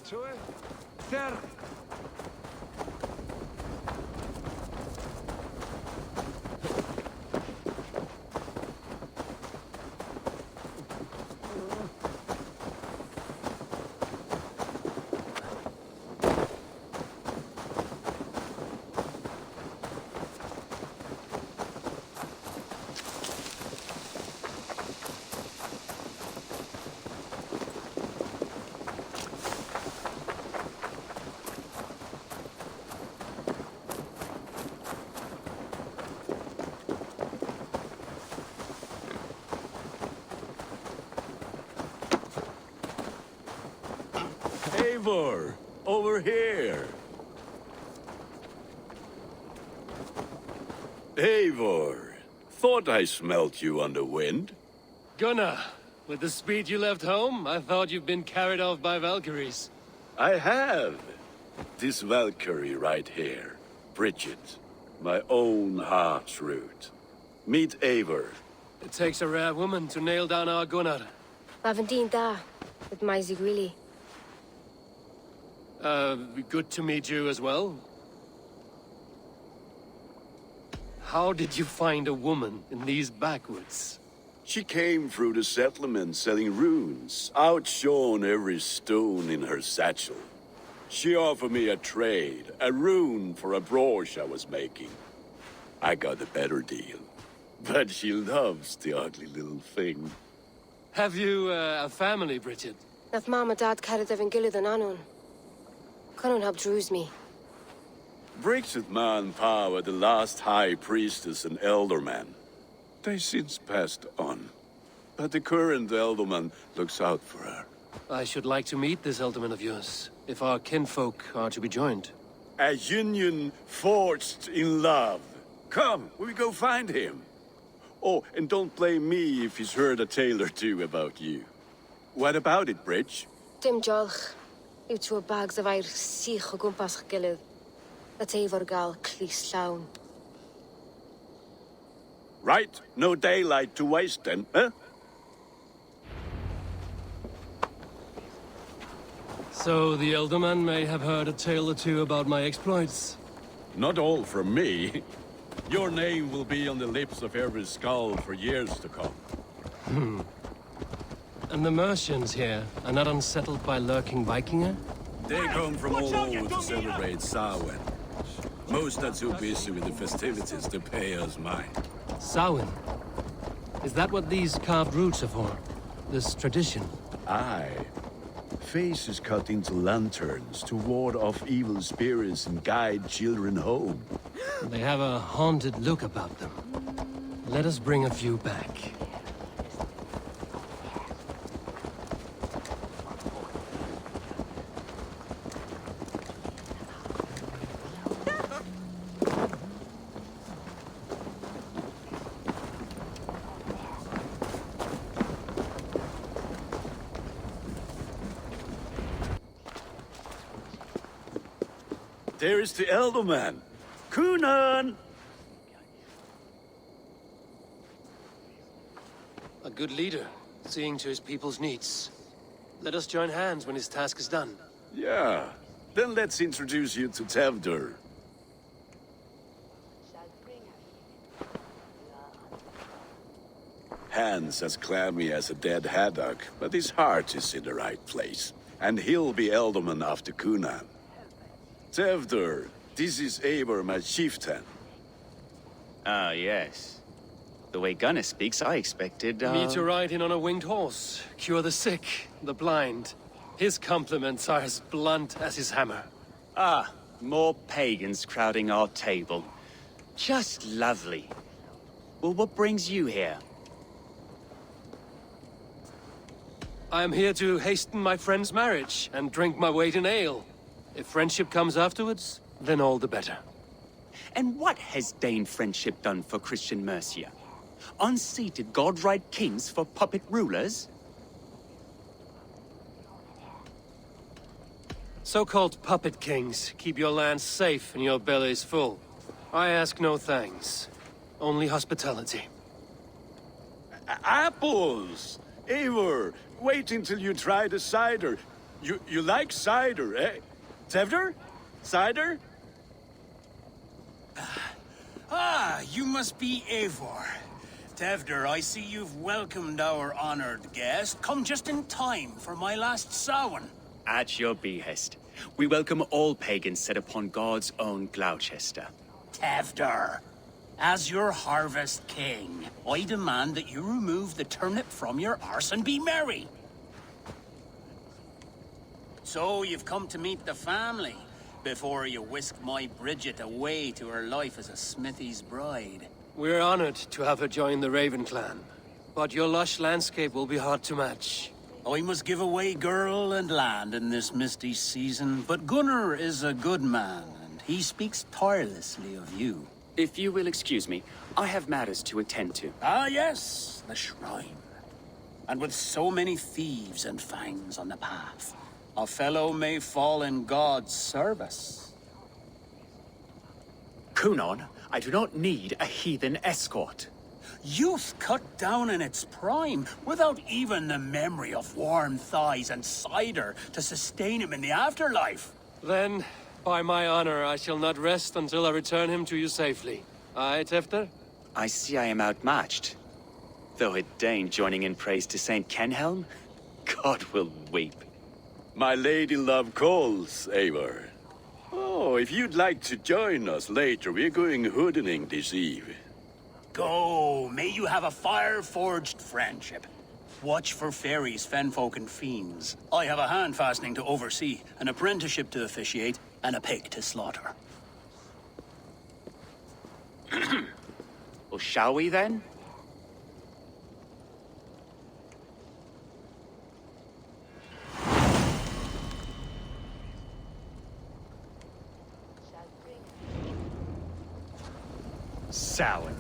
to it. There. Eivor, over here. Eivor, thought I smelt you on the wind. Gunnar, with the speed you left home, I thought you'd been carried off by Valkyries. I have. This Valkyrie right here, Bridget, my own heart's root. Meet Eivor. It takes a rare woman to nail down our Gunnar. Lavendine da, with Maisy Greeley. Good to meet you as well. How did you find a woman in these backwoods? She came through the settlement selling runes, outshone every stone in her satchel. She offered me a trade, a rune for a brooch I was making. I got a better deal. But she loves the ugly little thing. Have you a family, Bridget? Nath Mom and Dad carried Evan Gillid and Anun. Connor helped druise me. Bridget Man Pa were the last high priestess and elderman. They since passed on. But the current elderman looks out for her. I should like to meet this elderman of yours, if our kinfolk are to be joined. A union forged in love. Come, we go find him. Oh, and don't blame me if he's heard a tale or two about you. What about it, Bridge? Dim Jolch. You two bags of air sich o gwmpas Gillid. That's Eivor gal clis llawn. Right, no daylight to waste then, huh? So the elderman may have heard a tale or two about my exploits. Not all from me. Your name will be on the lips of every skull for years to come. And the Mercians here are not unsettled by lurking Vikinger? They come from all over to celebrate Samhain. Most are too busy with the festivities to pay us mind. Samhain? Is that what these carved roots are for? This tradition? Aye. Faces cut into lanterns to ward off evil spirits and guide children home. They have a haunted look about them. Let us bring a few back. There is the Elderman. Kunan! A good leader, seeing to his people's needs. Let us join hands when his task is done. Yeah. Then let's introduce you to Tevdur. Hands as clammy as a dead haddock, but his heart is in the right place. And he'll be Elderman after Kunan. Tevdur, this is Eivor, my chieftain. Ah, yes. The way Gunnar speaks, I expected, Me to ride in on a winged horse, cure the sick, the blind. His compliments are as blunt as his hammer. Ah, more pagans crowding our table. Just lovely. Well, what brings you here? I am here to hasten my friend's marriage and drink my weight in ale. If friendship comes afterwards, then all the better. And what has Dane friendship done for Christian Mercia? Unseated god-right kings for puppet rulers? So-called puppet kings keep your lands safe and your bellies full. I ask no thanks, only hospitality. Apples! Eivor, wait until you try the cider. You like cider, eh? Tevder? Cider? Ah, you must be Eivor. Tevder, I see you've welcomed our honored guest. Come just in time for my last Samhain. At your behest. We welcome all pagans set upon God's own Gloucester. Tevder, as your harvest king, I demand that you remove the turnip from your arse and be merry. So you've come to meet the family before you whisk my Bridget away to her life as a smithy's bride. We're honored to have her join the Raven clan, but your lush landscape will be hard to match. I must give away girl and land in this misty season, but Gunnar is a good man, and he speaks tirelessly of you. If you will excuse me, I have matters to attend to. Ah, yes, the shrine. And with so many thieves and fangs on the path, a fellow may fall in God's service. Kunon, I do not need a heathen escort. Youth cut down in its prime, without even the memory of warm thighs and cider to sustain him in the afterlife. Then, by my honor, I shall not rest until I return him to you safely. Aye, Tefter? I see I am outmatched. Though a Dane joining in praise to Saint Kenhelm, God will weep. My lady love calls, Eivor. Oh, if you'd like to join us later, we're going hoodening this eve. Go, may you have a fire-forged friendship. Watch for fairies, fenfolk, and fiends. I have a hand fastening to oversee, an apprenticeship to officiate, and a pig to slaughter. Well, shall we then? Samhain.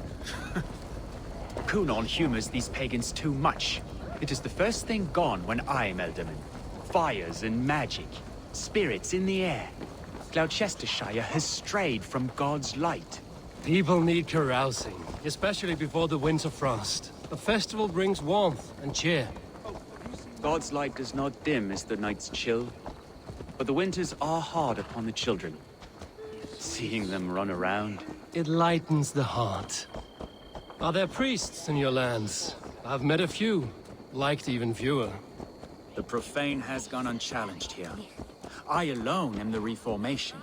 Kunon humors these pagans too much. It is the first thing gone when I am Elderman. Fires and magic, spirits in the air. Gloucestershire has strayed from God's light. People need carousing, especially before the winter frost. A festival brings warmth and cheer. God's light does not dim as the nights chill, but the winters are hard upon the children. Seeing them run around. It lightens the heart. Are there priests in your lands? I've met a few, liked even fewer. The profane has gone unchallenged here. I alone am the Reformation.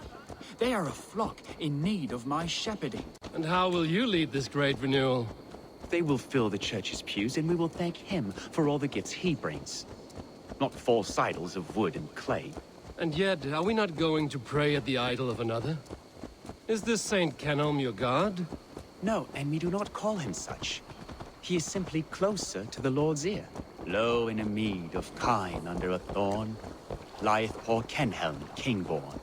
They are a flock in need of my shepherding. And how will you lead this great renewal? They will fill the church's pews, and we will thank him for all the gifts he brings. Not false idols of wood and clay. And yet, are we not going to pray at the idol of another? Is this Saint Kenelm your god? No, and we do not call him such. He is simply closer to the Lord's ear. Low in a mead of kine under a thorn, lieth poor Kenhelm, king-born.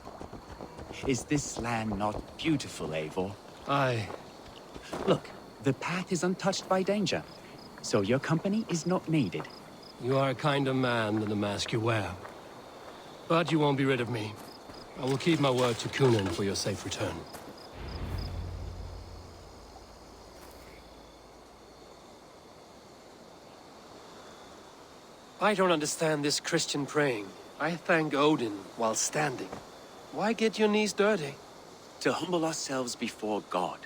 Is this land not beautiful, Eivor? Aye. Look, the path is untouched by danger, so your company is not needed. You are a kinder man than the mask you wear. But you won't be rid of me. I will keep my word to Kunan for your safe return. I don't understand this Christian praying. I thank Odin while standing. Why get your knees dirty? To humble ourselves before God.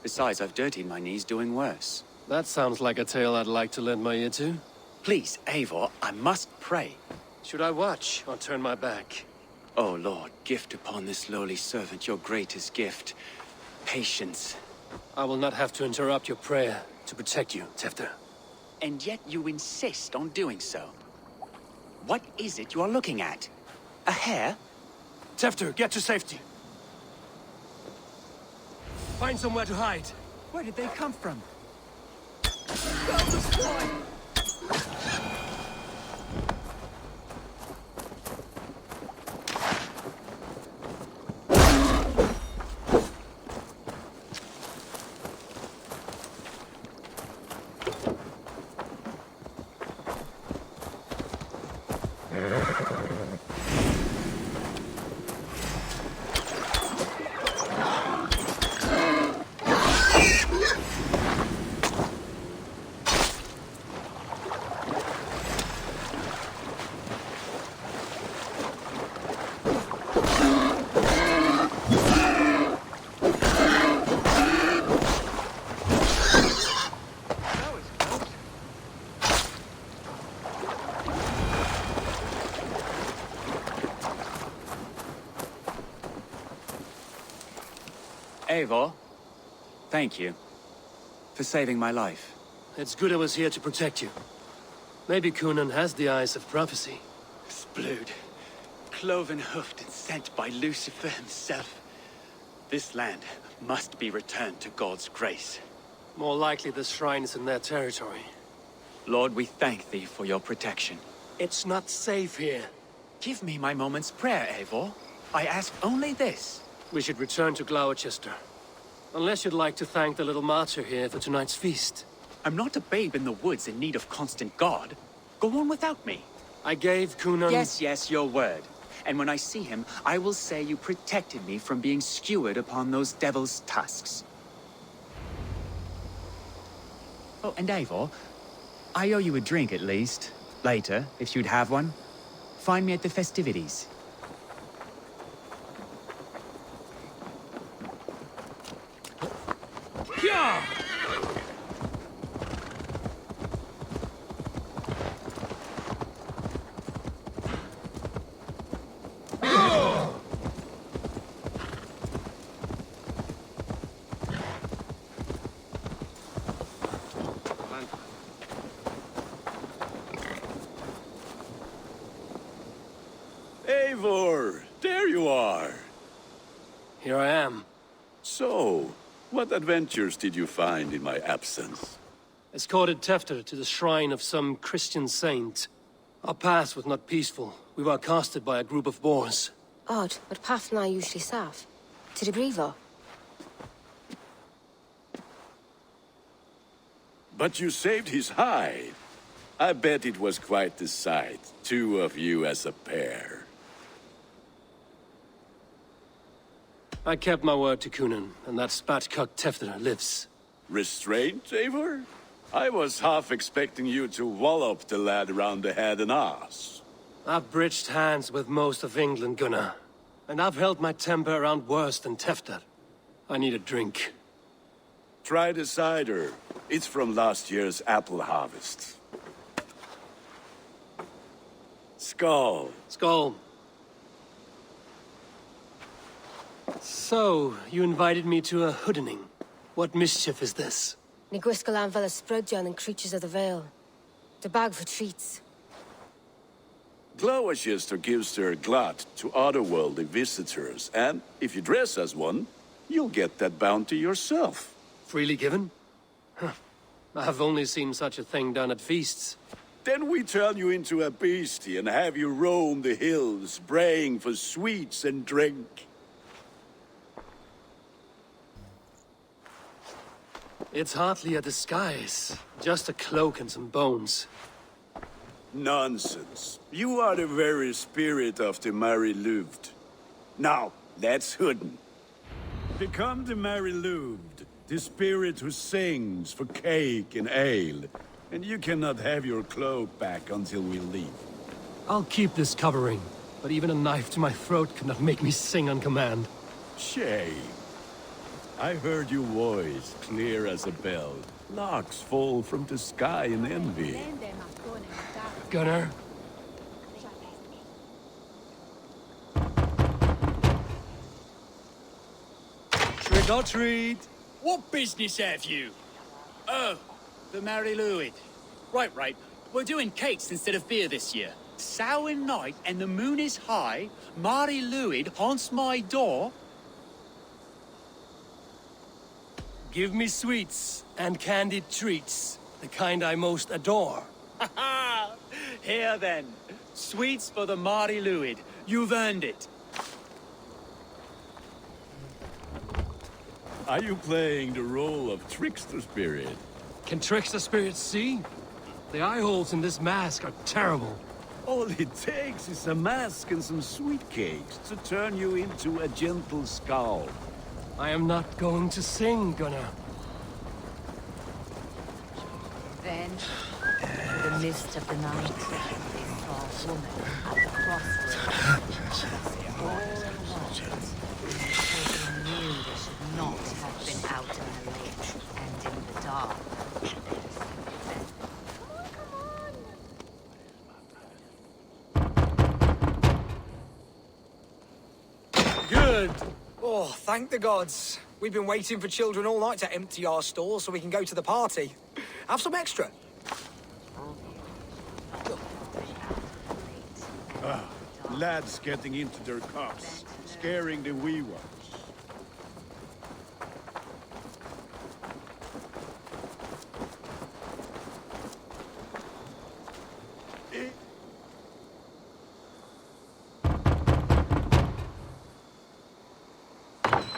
Besides, I've dirtied my knees doing worse. That sounds like a tale I'd like to lend my ear to. Please, Eivor, I must pray. Should I watch or turn my back? Oh Lord, gift upon this lowly servant your greatest gift. Patience. I will not have to interrupt your prayer to protect you, Tefter. And yet you insist on doing so. What is it you are looking at? A hare? Tefter, get to safety. Find somewhere to hide. Where did they come from? Eivor, thank you for saving my life. It's good I was here to protect you. Maybe Conan has the eyes of prophecy. This blood, cloven-hoofed and sent by Lucifer himself. This land must be returned to God's grace. More likely the shrine is in their territory. Lord, we thank thee for your protection. It's not safe here. Give me my moment's prayer, Eivor. I ask only this. We should return to Gloucester. Unless you'd like to thank the little martyr here for tonight's feast. I'm not a babe in the woods in need of constant guard. Go on without me. I gave Conan... Yes, your word. And when I see him, I will say you protected me from being skewered upon those devil's tusks. Oh, and Eivor, I owe you a drink at least. Later, if you'd have one. Find me at the festivities. Yeah! Eivor, there you are. Here I am. So, what adventures did you find in my absence? Escorted Tefter to the shrine of some Christian saint. Our path was not peaceful. We were accosted by a group of boars. Odd, but path na usually safe. To the brievo. But you saved his hide. I bet it was quite the sight, two of you as a pair. I kept my word to Conan, and that spatcock Tefter lives. Restraint, Eivor? I was half expecting you to wallop the lad around the head and ass. I've bridged hands with most of England, Gunnar. And I've held my temper around worse than Tefter. I need a drink. Try the cider. It's from last year's apple harvest. Skull. Skull. So, you invited me to a hoodening. What mischief is this? Ni gwisgal an fel ysbrydion and creatures of the Vale. The bag for treats. Gloucester gives their glut to otherworldly visitors, and if you dress as one, you'll get that bounty yourself. Freely given? Huh. I've only seen such a thing done at feasts. Then we turn you into a beastie and have you roam the hills, braying for sweets and drink. It's hardly a disguise. Just a cloak and some bones. Nonsense. You are the very spirit of the Mary Louved. Now, that's Hooden. Become the Mary Louved, the spirit who sings for cake and ale. And you cannot have your cloak back until we leave. I'll keep this covering, but even a knife to my throat could not make me sing on command. Shame. I heard your voice clear as a bell. Larks fall from the sky in envy. Gunnar? Trick or treat! What business have you? Oh, the Mary Louid. Right. We're doing cakes instead of beer this year. Samhain night and the moon is high. Mary Louid haunts my door. Give me sweets and candied treats, the kind I most adore. Ha! Here then, sweets for the Mary Louid. You've earned it. Are you playing the role of trickster spirit? Can trickster spirits see? The eye holes in this mask are terrible. All it takes is a mask and some sweet cakes to turn you into a gentle skull. I am not going to sing, Gunnar. Then, in the mist of the night, they saw a woman at the crossroads. All in white. Children knew they should not have been out in the lake and in the dark. Good! Oh, thank the gods. We've been waiting for children all night to empty our stores so we can go to the party. Have some extra. Lads getting into their cups, scaring the wee ones.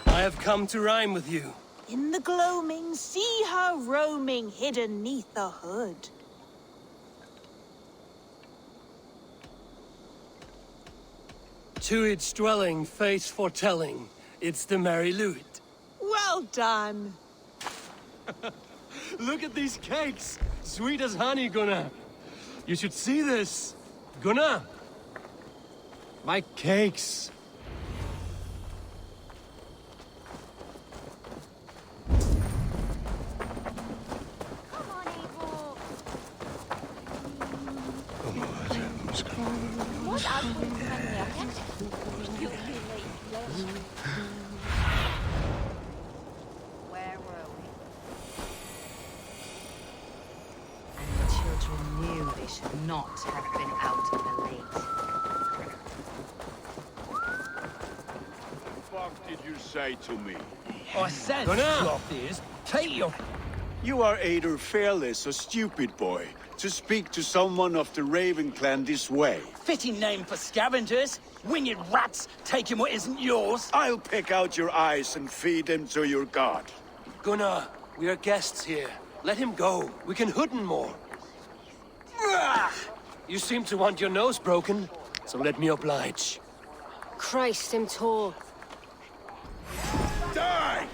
I have come to rhyme with you. In the gloaming, see her roaming hidden neath the hood. To its dwelling, fate foretelling, it's the Mary Louis. Well done. Look at these cakes! Sweet as honey, Gunnar. You should see this. Gunnar! My cakes. Come on, Abel. What are you doing? Where were we? And the children knew they should not have been out in the late. What the fuck did you say to me? I said, Gunnar! Sloth ears, take your... You are either fearless or stupid, boy, to speak to someone of the Raven clan this way. Fitting name for scavengers. Winged rats taking what isn't yours. I'll pick out your eyes and feed them to your god. Gunnar, we are guests here. Let him go. We can hood him more. You seem to want your nose broken, so let me oblige. Christ, him tall. Die!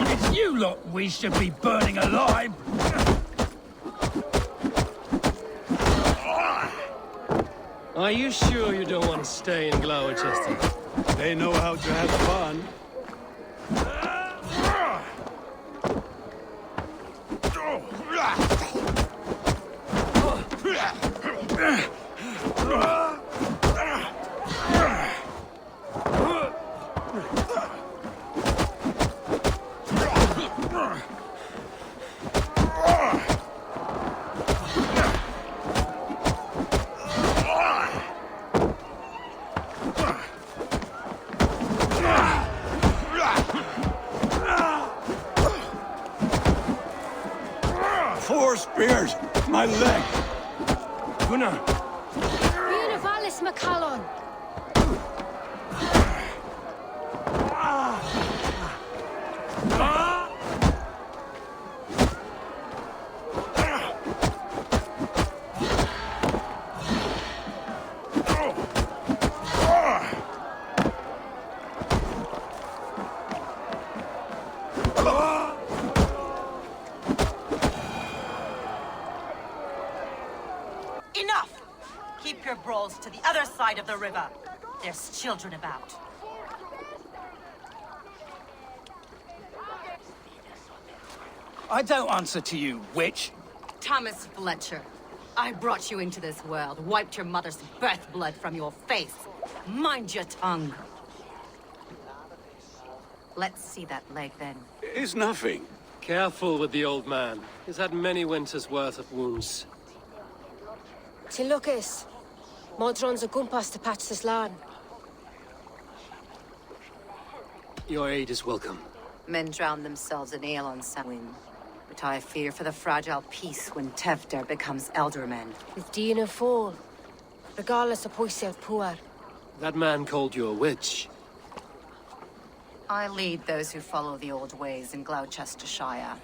It's you lot we should be burning alive. Are you sure you don't want to stay in Gloucester? They know how to have fun. Four spears! My leg! Gunnar! Univalis Macallon. Enough! Keep your brawls to the other side of the river. There's children about. I don't answer to you, witch. Thomas Fletcher, I brought you into this world, wiped your mother's birth blood from your face. Mind your tongue. Let's see that leg, then. It's nothing. Careful with the old man. He's had many winters' worth of wounds. Tilukis. Modron's a gumpas to patch this land. Your aid is welcome. Men drown themselves in ale on Samhain. But I fear for the fragile peace when Tevder becomes elderman. With Dina fall. Regardless of Poisel Puar. That man called you a witch. I lead those who follow the old ways in Gloucestershire.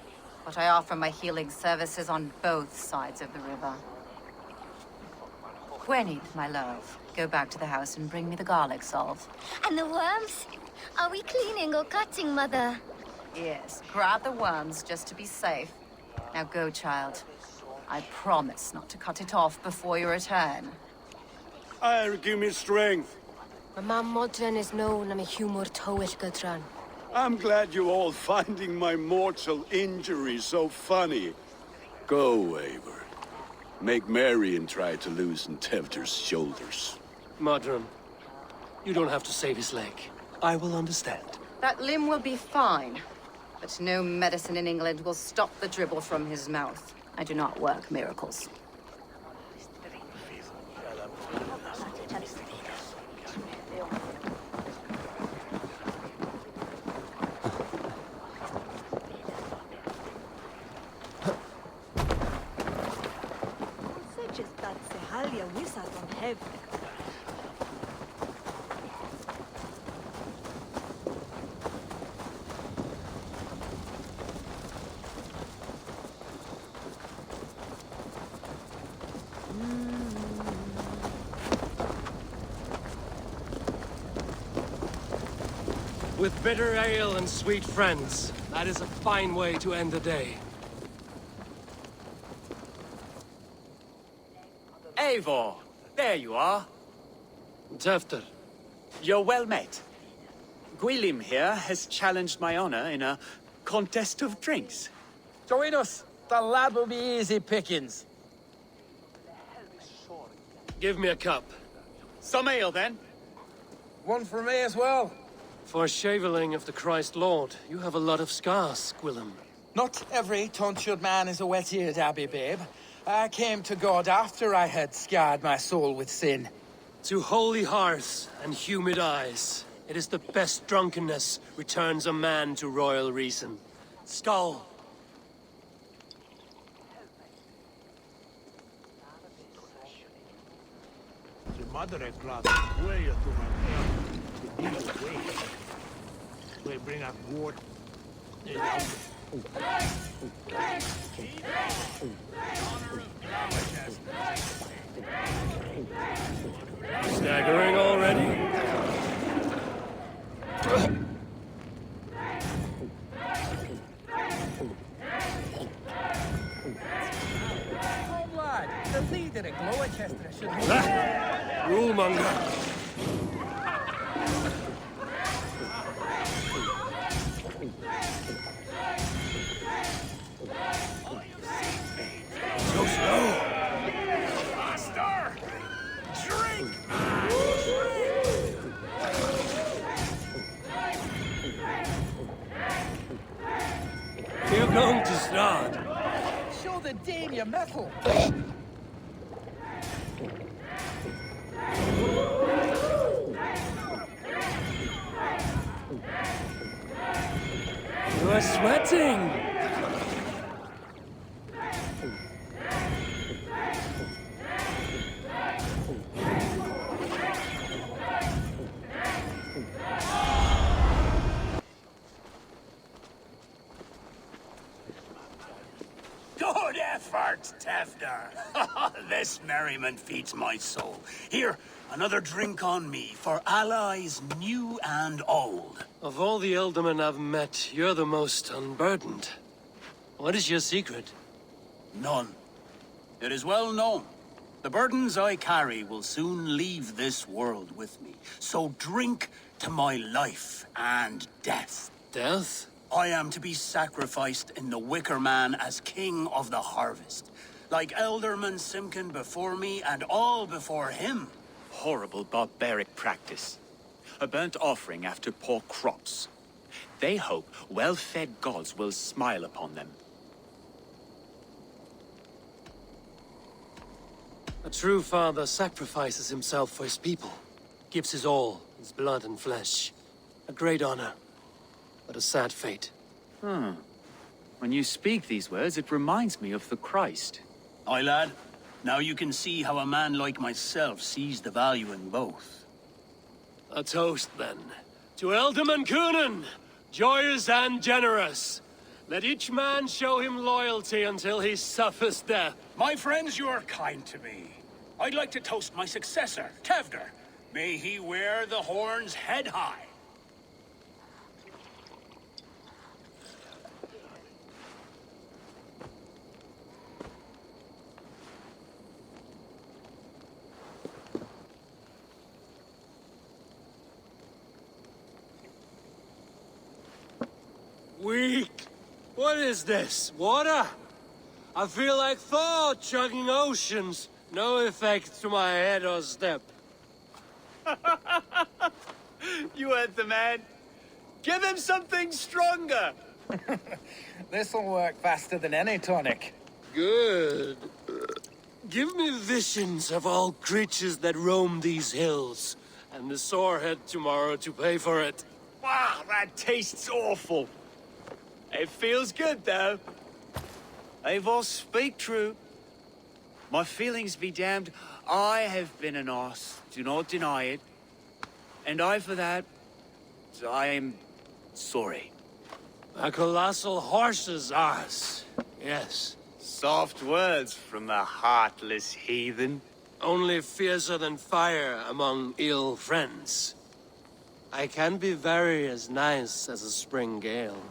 But I offer my healing services on both sides of the river. Gwenny, my love, go back to the house and bring me the garlic salve. And the worms? Are we cleaning or cutting, Mother? Yes, grab the worms just to be safe. Now go, child. I promise not to cut it off before your return. I'll give me strength. My mam Modron is known am a humor towel gadran. I'm glad you all finding my mortal injury so funny. Go, Eivor. Make merry and try to loosen Tevder's shoulders. Modron, You don't have to save his leg. I will understand. That limb will be fine, but no medicine in England will stop the dribble from his mouth. I do not work miracles. With bitter ale and sweet friends, that is a fine way to end the day. Eivor, there you are. Tefter. You're well met. Gwilym here has challenged my honor in a contest of drinks. Join us. The lad will be easy pickings. Give me a cup. Some ale, then. One for me as well. For shaveling of the Christ Lord, you have a lot of scars, Gwilym. Not every tonsured man is a wet-eared Abbey, babe. I came to God after I had scarred my soul with sin. To holy hearths and humid eyes, it is the best drunkenness returns a man to royal reason. Skull. We bring up wood. Staggering already? Come, lad. The leader at Gloucester should be... Rulemonger. So slow. Master! Drink! You're going to start. Show the dame your mettle. You are sweating. Good effort, Tefter. This merriment feeds my soul. Here, another drink on me for allies new and old. Of all the ealdormen I've met, you're the most unburdened. What is your secret? None. It is well known. The burdens I carry will soon leave this world with me. So drink to my life and death. Death? I am to be sacrificed in the Wicker Man as king of the harvest. Like Elderman Simkin before me and all before him. Horrible barbaric practice. A burnt offering after poor crops. They hope well-fed gods will smile upon them. A true father sacrifices himself for his people. Gives his all, his blood and flesh. A great honor, but a sad fate. When you speak these words, it reminds me of the Christ. Aye, lad. Now you can see how a man like myself sees the value in both. A toast, then. To Ealdorman Coonan, joyous and generous. Let each man show him loyalty until he suffers death. My friends, you are kind to me. I'd like to toast my successor, Tevder. May he wear the horns head high. Weak. What is this? Water? I feel like Thor chugging oceans. No effect to my head or step. You heard the man. Give him something stronger. This'll work faster than any tonic. Good. Give me visions of all creatures that roam these hills, and the sorehead tomorrow to pay for it. Wow, that tastes awful. It feels good, though. Eivor, speak true. My feelings be damned. I have been an arse. Do not deny it. And I, for that, I am sorry. A colossal horse's arse. Yes. Soft words from the heartless heathen. Only fiercer than fire among ill friends. I can be very as nice as a spring gale.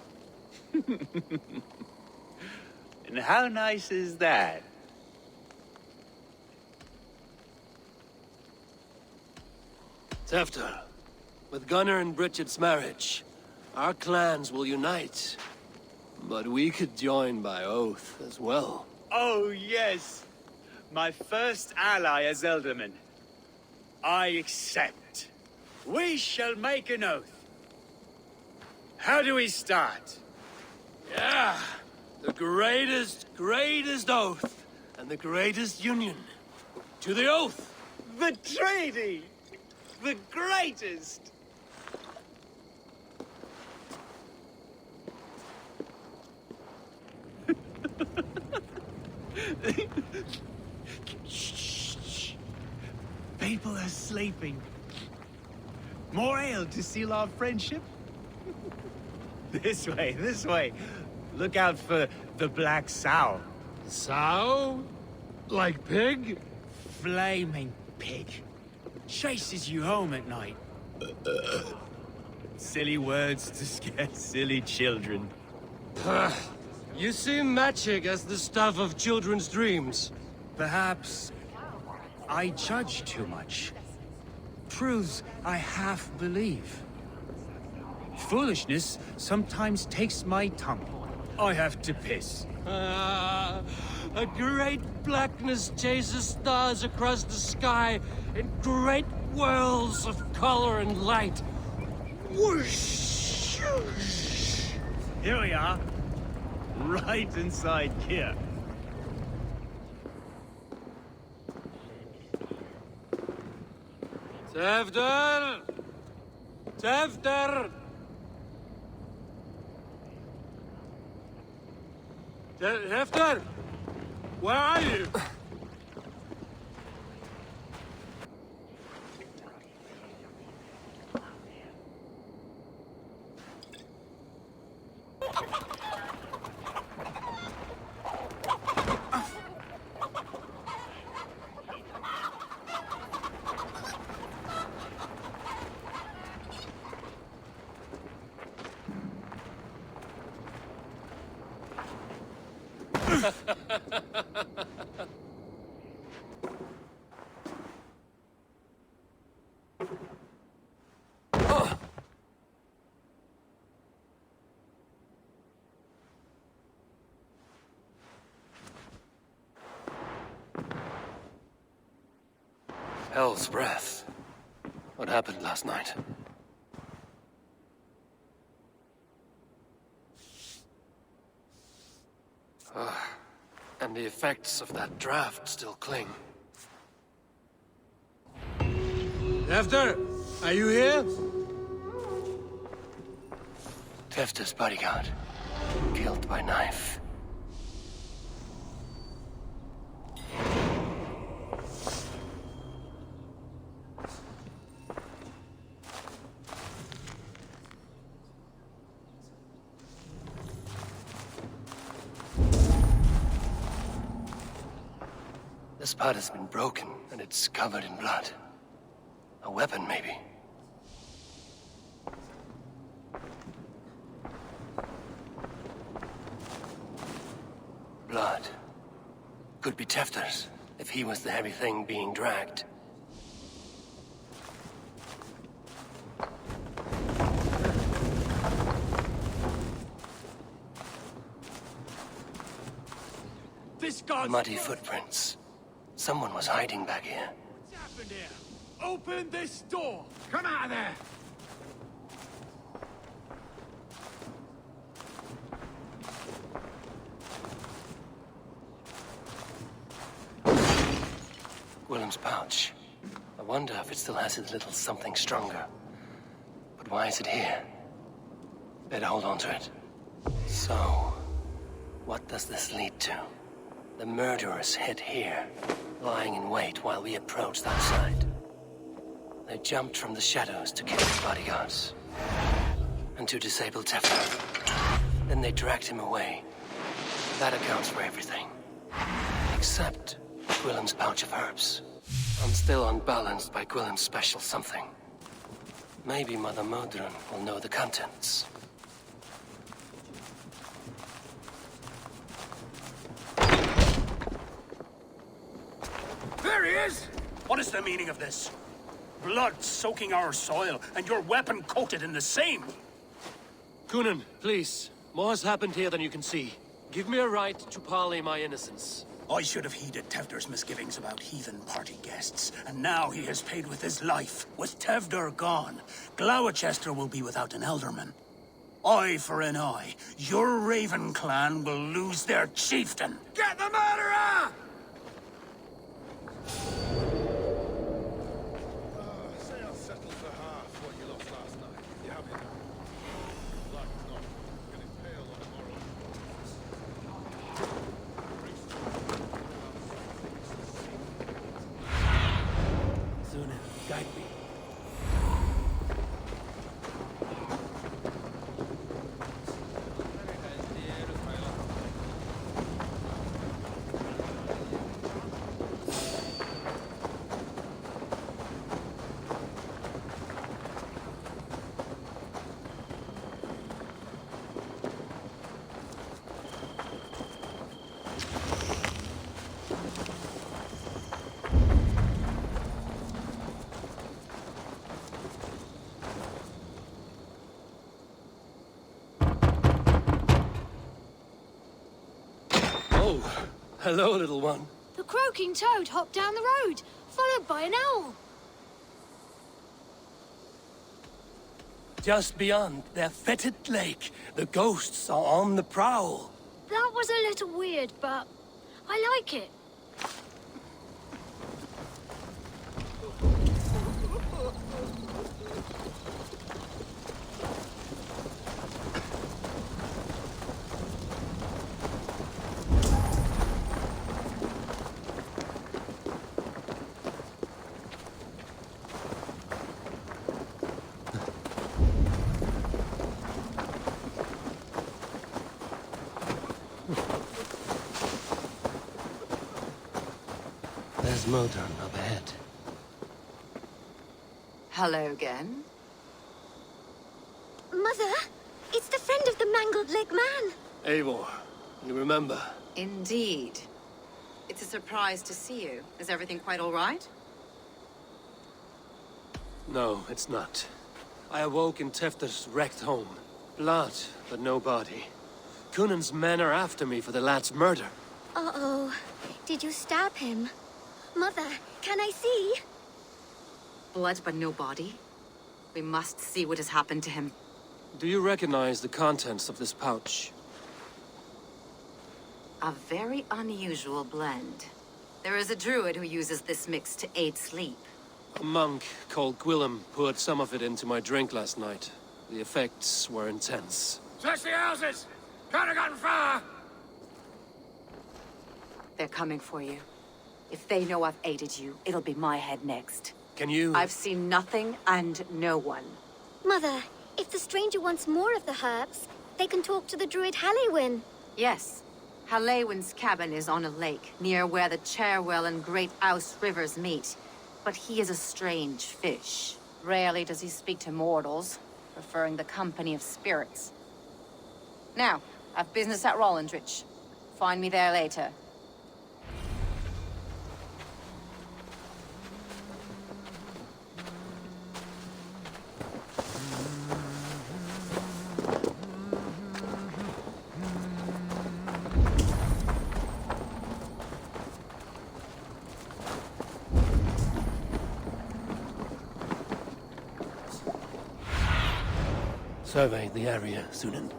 And how nice is that? Tefter, with Gunnar and Bridget's marriage, our clans will unite. But we could join by oath as well. Oh, yes. My first ally as Elderman. I accept. We shall make an oath. How do we start? Yeah, the greatest oath, and the greatest union. To the oath! The treaty! The greatest! Shh. People are sleeping. More ale to seal our friendship? This way. Look out for the black sow. Sow? Like pig? Flaming pig. Chases you home at night. Silly words to scare silly children. You see magic as the stuff of children's dreams. Perhaps I judge too much. Truths I half believe. Foolishness sometimes takes my tongue. I have to piss. A great blackness chases stars across the sky in great whirls of color and light. Whoosh! Here we are. Right inside here. Tefter! Tefter! Tefter! Where are you? Hell's breath. What happened last night? And the effects of that draft still cling. Tefter, are you here? Tefter's bodyguard, killed by knife. This part has been broken, and it's covered in blood. A weapon, maybe. Blood. Could be Tefter's, if he was the heavy thing being dragged. This guy's Muddy footprints. Someone was hiding back here. What's happened here? Open this door! Come out of there! Willem's pouch. I wonder if it still has its little something stronger. But why is it here? Better hold on to it. So, what does this lead to? The murderers hid here, lying in wait while we approached that side. They jumped from the shadows to kill his bodyguards. And to disable Tefter. Then they dragged him away. That accounts for everything. Except Willem's pouch of herbs. I'm still unbalanced by Willem's special something. Maybe Mother Modron will know the contents. There he is! What is the meaning of this? Blood soaking our soil, and your weapon coated in the same! Coonan, please. More has happened here than you can see. Give me a right to parley my innocence. I should have heeded Tevder's misgivings about heathen party guests, and now he has paid with his life. With Tevder gone, Gloucester will be without an elderman. Eye for an eye, your Raven clan will lose their chieftain. Get the murderer! Say I'll settle for half what you lost last night. You have it now. Like it's not. Getting pale on tomorrow. Sooner, guide me. Oh, hello, little one. The croaking toad hopped down the road, followed by an owl. Just beyond their fetid lake, the ghosts are on the prowl. That was a little weird, but I like it. There's Modron up ahead. Hello again. Mother, it's the friend of the mangled leg man. Eivor, you remember? Indeed. It's a surprise to see you. Is everything quite all right? No, it's not. I awoke in Tefter's wrecked home. Blood, but no body. Coonan's men are after me for the lad's murder. Uh-oh. Did you stab him? Mother, can I see? Blood but no body? We must see what has happened to him. Do you recognize the contents of this pouch? A very unusual blend. There is a druid who uses this mix to aid sleep. A monk called Gwillem poured some of it into my drink last night. The effects were intense. Search the houses! Can't have gotten far! They're coming for you. If they know I've aided you, it'll be my head next. Can you... I've seen nothing and no one. Mother, if the stranger wants more of the herbs, they can talk to the druid Halliwyn. Yes. Halliwyn's cabin is on a lake, near where the Cherwell and Great Ouse rivers meet. But he is a strange fish. Rarely does he speak to mortals, preferring the company of spirits. Now, I've business at Rolandrich. Find me there later. Survey the area, Sunan.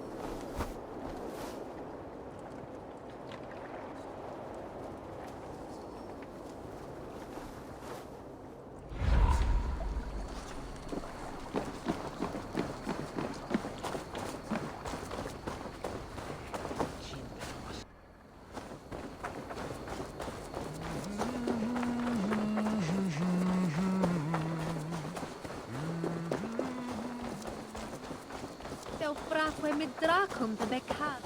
Del fracque mid dracum de becad.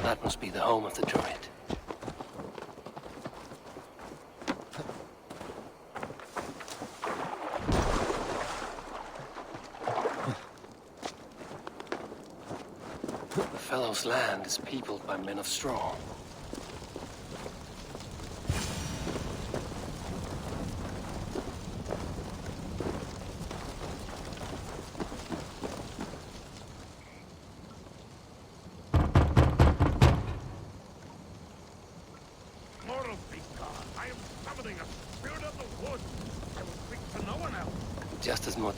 That must be the home of the druid. The fellow's land is peopled by men of straw.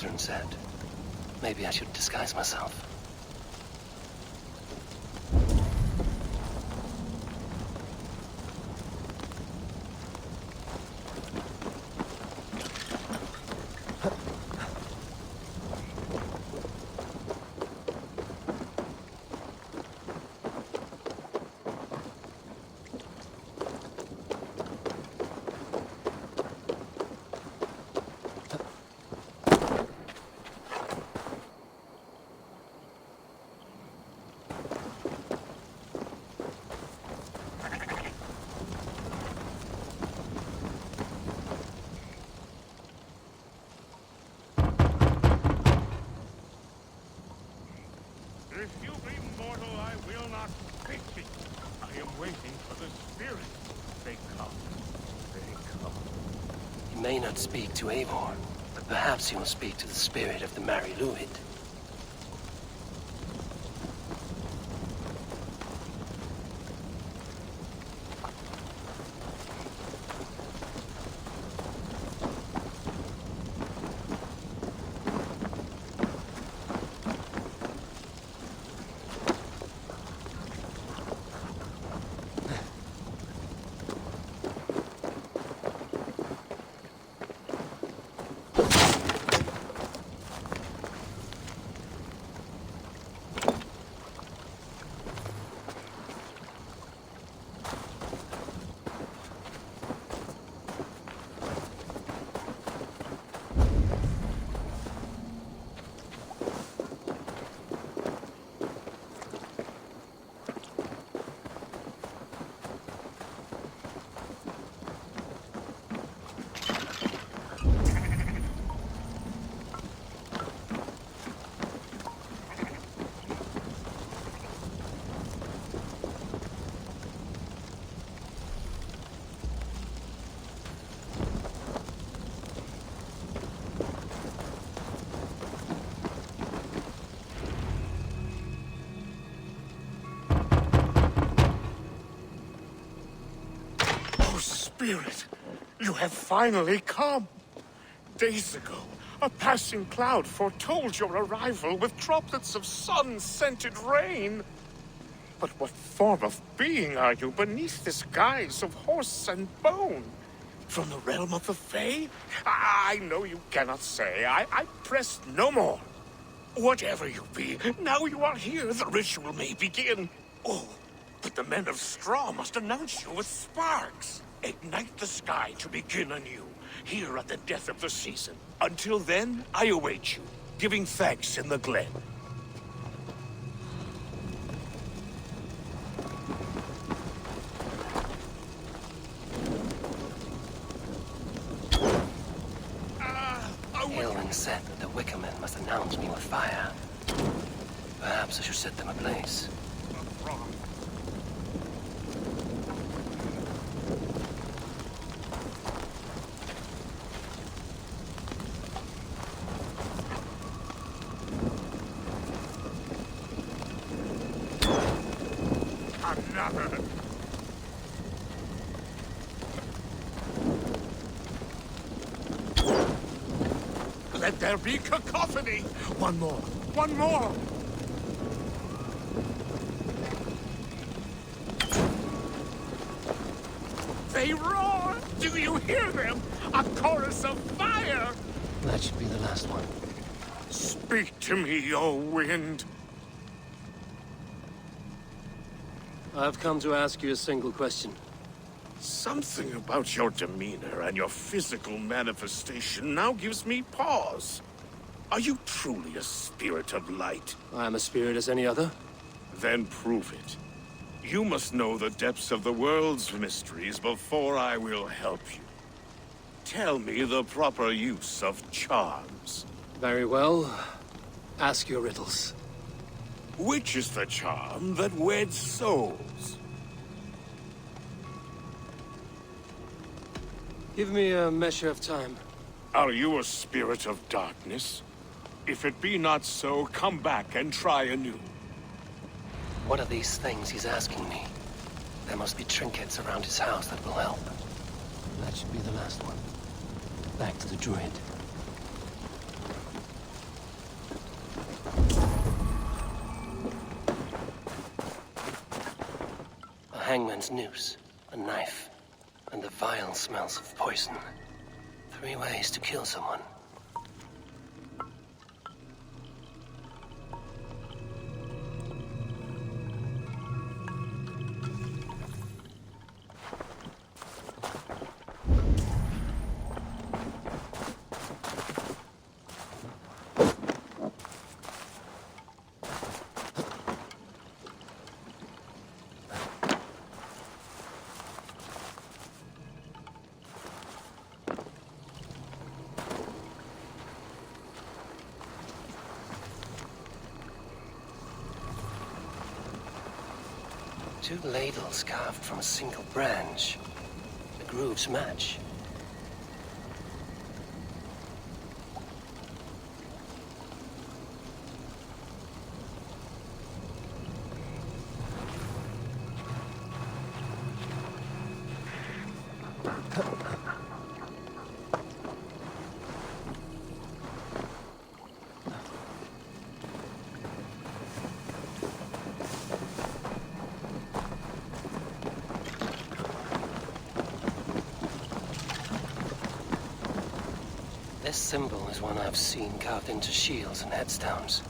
Catherine said. Maybe I should disguise myself. If you be mortal, I will not face it. I am waiting for the spirits. They come. They come. He may not speak to Eivor, but perhaps he will speak to the spirit of the Mary Luid. Spirit, you have finally come. Days ago, a passing cloud foretold your arrival with droplets of sun-scented rain. But what form of being are you beneath this guise of horse and bone? From the realm of the Fae? I know you cannot say. I press no more. Whatever you be, now you are here, the ritual may begin. Oh, but the men of Straw must announce you with sparks. Ignite the sky to begin anew, here at the death of the season. Until then, I await you, giving thanks in the glen. Aelwyn said that the Wickermen must announce me with fire. Perhaps I should set them ablaze. Another. Let there be cacophony! One more! One more! They roar! Do you hear them? A chorus of fire! That should be the last one. Speak to me, O wind. I've come to ask you a single question. Something about your demeanor and your physical manifestation now gives me pause. Are you truly a spirit of light? I am a spirit as any other. Then prove it. You must know the depths of the world's mysteries before I will help you. Tell me the proper use of charms. Very well. Ask your riddles. Which is the charm that weds souls? Give me a measure of time. Are you a spirit of darkness? If it be not so, come back and try anew. What are these things he's asking me? There must be trinkets around his house that will help. That should be the last one. Back to the druid. hangman's noose, a knife, and the vile smells of poison. 3 ways to kill someone. Two ladles carved from a single branch. The grooves match. This symbol is one I've seen carved into shields and headstones.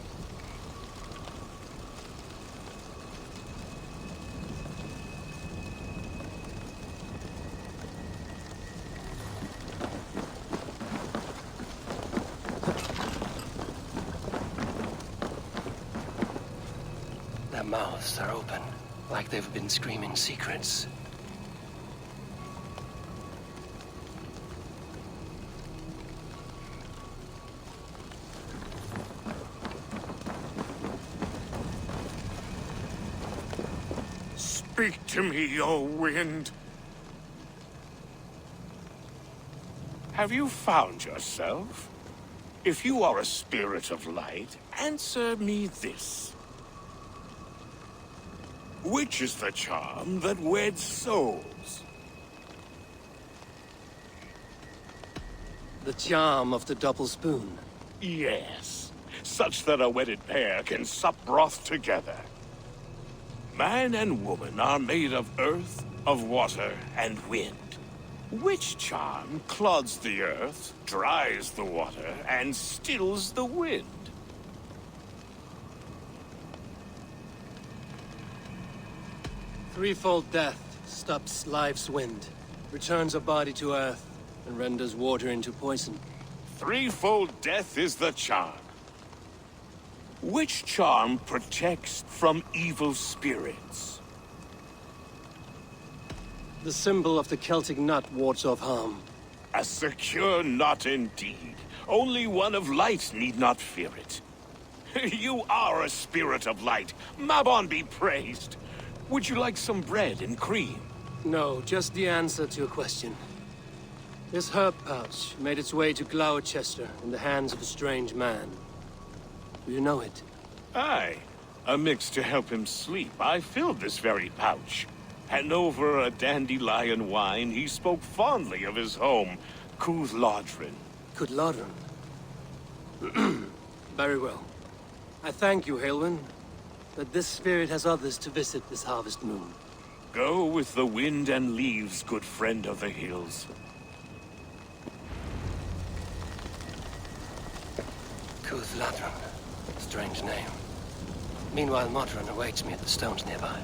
Their mouths are open, like they've been screaming secrets. Speak to me, O wind. Have you found yourself? If you are a spirit of light, answer me this. Which is the charm that weds souls? The charm of the double spoon. Yes, such that a wedded pair can sup broth together. Man and woman are made of earth, of water, and wind. Which charm clods the earth, dries the water, and stills the wind? Threefold death stops life's wind, returns a body to earth, and renders water into poison. Threefold death is the charm. Which charm protects from evil spirits? The symbol of the Celtic nut wards off harm. A secure knot indeed. Only one of light need not fear it. You are a spirit of light. Mabon be praised. Would you like some bread and cream? No, just the answer to a question. This herb pouch made its way to Gloucester in the hands of a strange man. Do you know it? Aye. Amidst to help him sleep, I filled this very pouch. And over a dandelion wine, he spoke fondly of his home, Cooth-Lodrin. Cooth-Lodrin? Very well. I thank you, Halwyn, that this spirit has others to visit this harvest moon. Go with the wind and leaves, good friend of the hills. Cooth-Lodrin. Strange name. Meanwhile, Modron awaits me at the stones nearby.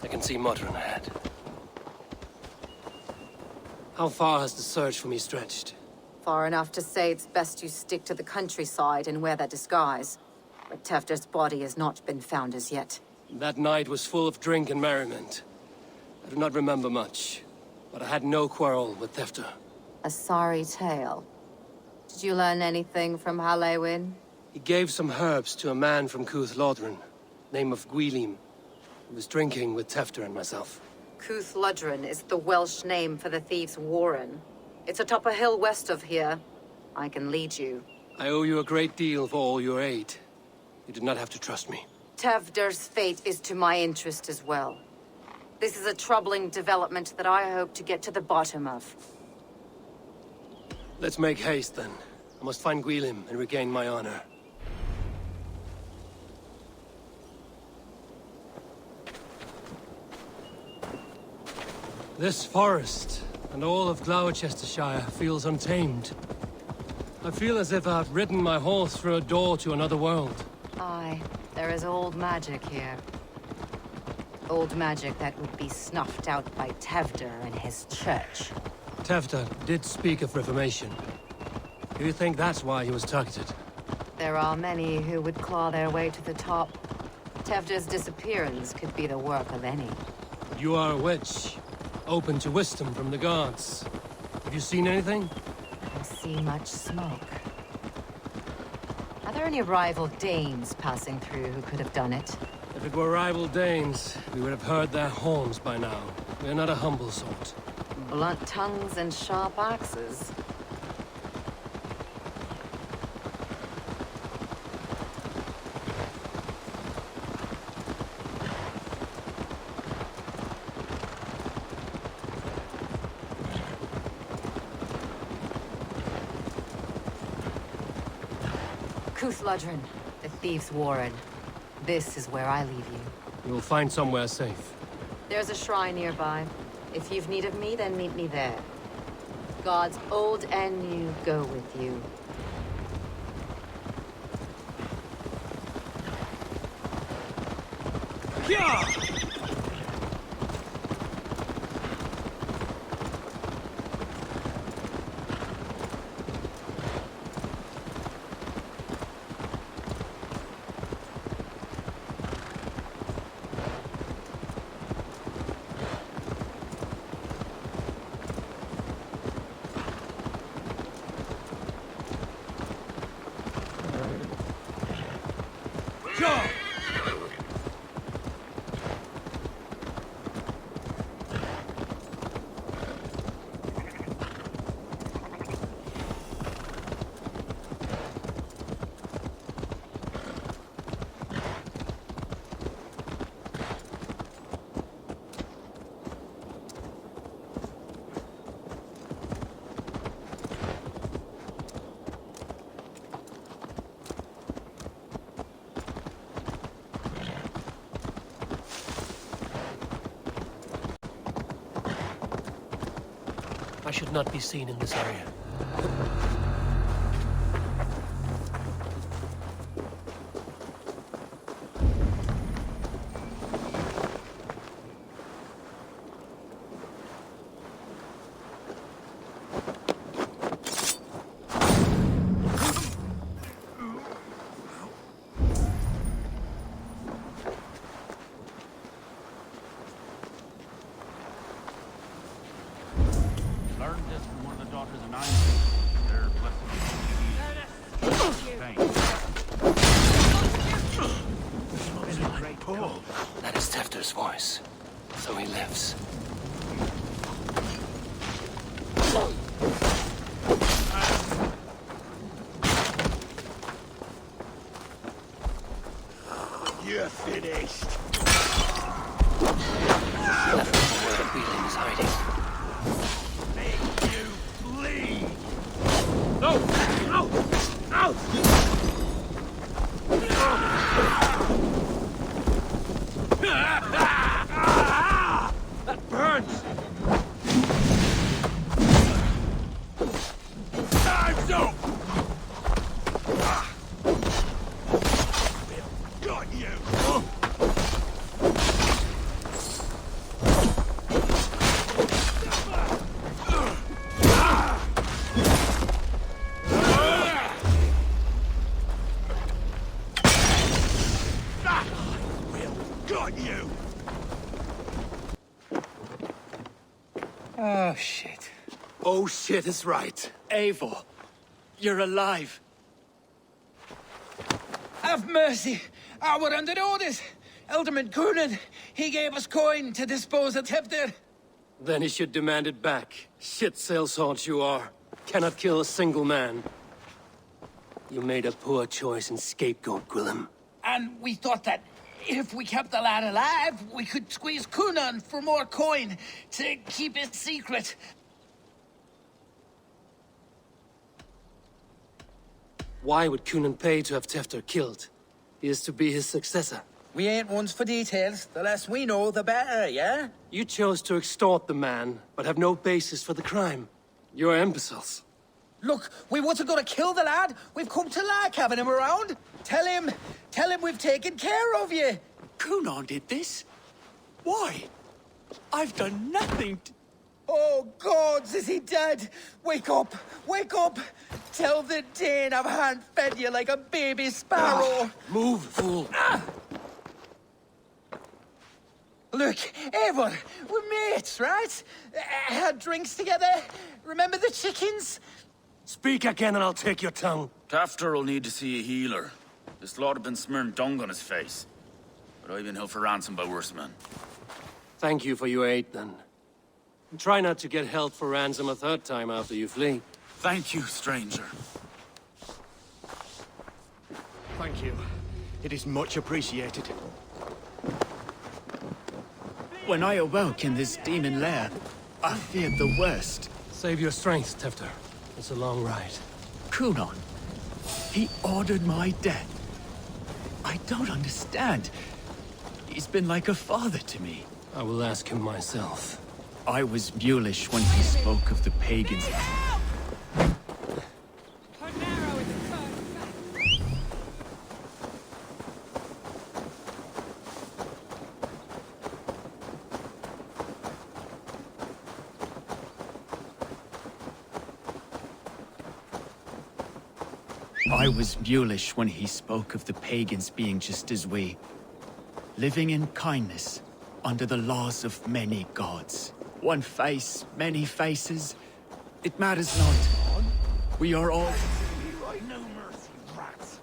I can see Modron ahead. How far has the search for me stretched? Far enough to say it's best you stick to the countryside and wear that disguise. But Tefder's body has not been found as yet. That night was full of drink and merriment. I do not remember much, but I had no quarrel with Tefter. A sorry tale. Did you learn anything from Halewin? He gave some herbs to a man from Cuth Lodren, name of Gwylim. He was drinking with Tefter and myself. Cuth Lodren is the Welsh name for the thieves' warren. It's atop a hill west of here. I can lead you. I owe you a great deal for all your aid. You did not have to trust me. Tefder's fate is to my interest as well. This is a troubling development that I hope to get to the bottom of. Let's make haste, then. I must find Gwylim and regain my honor. This forest, and all of Gloucestershire, feels untamed. I feel as if I've ridden my horse through a door to another world. Aye, there is old magic here. Old magic that would be snuffed out by Tefder and his church. Tefter did speak of reformation. Do you think that's why he was targeted? There are many who would claw their way to the top. Tefder's disappearance could be the work of any. You are a witch, open to wisdom from the gods. Have you seen anything? I see much smoke. Are there any rival Danes passing through who could have done it? If it were rival Danes, we would have heard their horns by now. We are not a humble sort. Blunt tongues and sharp axes. Cuth Lodren, the thieves' warren. This is where I leave you. You will find somewhere safe. There's a shrine nearby. If you've need of me, then meet me there. Gods old and new go with you. Yeah! I should not be seen in this area. That is Tefter's voice. So he lives. You're finished. That is where the Gwylim is hiding. Make you bleed. No! Ow! Ow! That burns! Oh, shit. Oh shit is right. Eivor, you're alive. Have mercy! Our under orders! Alderman Coonan, he gave us coin to dispose of Tevdir. Then he should demand it back. Shit sellsword you are. Cannot kill a single man. You made a poor choice in scapegoat, Gwillem. And we thought that if we kept the lad alive, we could squeeze Coonan for more coin to keep it secret. Why would Coonan pay to have Tefter killed? He is to be his successor. We ain't ones for details. The less we know, the better, yeah? You chose to extort the man, but have no basis for the crime. You're imbeciles. Look, we wasn't gonna kill the lad. We've come to like having him around. Tell him we've taken care of you. Coonan did this? Why? I've done nothing to... Oh, gods, is he dead? Wake up! Wake up! Tell the Dane I've hand-fed you like a baby sparrow. Move, fool. Look, Eivor, we're mates, right? Had drinks together. Remember the chickens? Speak again and I'll take your tongue. Tafter will need to see a healer. This lord have been smearing dung on his face. But I've been held for ransom by worse men. Thank you for your aid, then. And try not to get held for ransom a third time after you flee. Thank you, stranger. Thank you. It is much appreciated. When I awoke in this demon lair, I feared the worst. Save your strength, Tefter. It's a long ride. Coonan, he ordered my death. I don't understand. He's been like a father to me. I will ask him myself. I was mulish when he spoke of the pagans. I was mulish when he spoke of the pagans being just as we, living in kindness under the laws of many gods. One face, many faces. It matters not. We are all... No mercy, rats.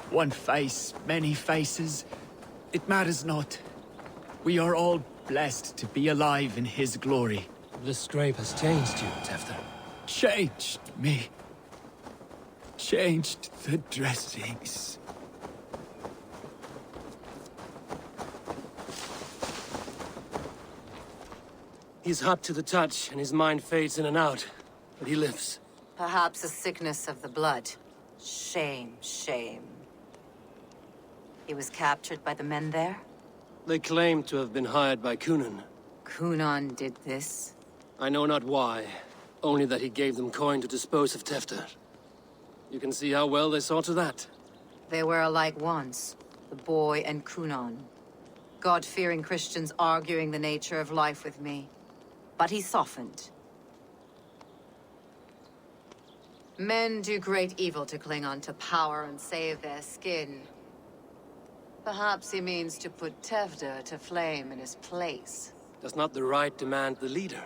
One face, many faces. It matters not. We are all blessed to be alive in his glory. This scrape has changed you, Tefter. Changed me. Changed the dressings. He's hot to the touch, and his mind fades in and out. But he lives. Perhaps a sickness of the blood. Shame, shame. He was captured by the men there? They claim to have been hired by Coonan. Coonan did this? I know not why. Only that he gave them coin to dispose of Tefter. You can see how well they saw to that. They were alike once, the boy and Coonan. God-fearing Christians arguing the nature of life with me. But he softened. Men do great evil to cling on to power and save their skin. Perhaps he means to put Tevder to flame in his place. Does not the right demand the leader?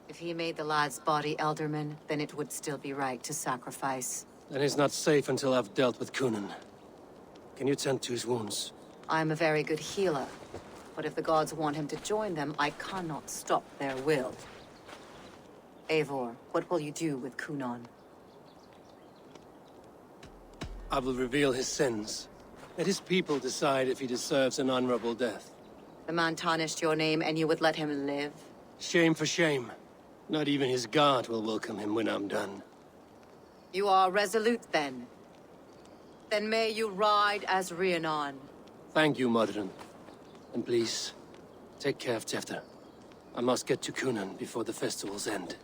If he made the lad's body Elderman, then it would still be right to sacrifice. Then he's not safe until I've dealt with Coonan. Can you tend to his wounds? I am a very good healer. But if the gods want him to join them, I cannot stop their will. Eivor, what will you do with Coonan? I will reveal his sins. Let his people decide if he deserves an honorable death. The man tarnished your name and you would let him live? Shame for shame. Not even his guard will welcome him when I'm done. You are resolute, then. Then may you ride as Rhiannon. Thank you, Modron. And please, take care of Tefter. I must get to Cunan before the festival's end.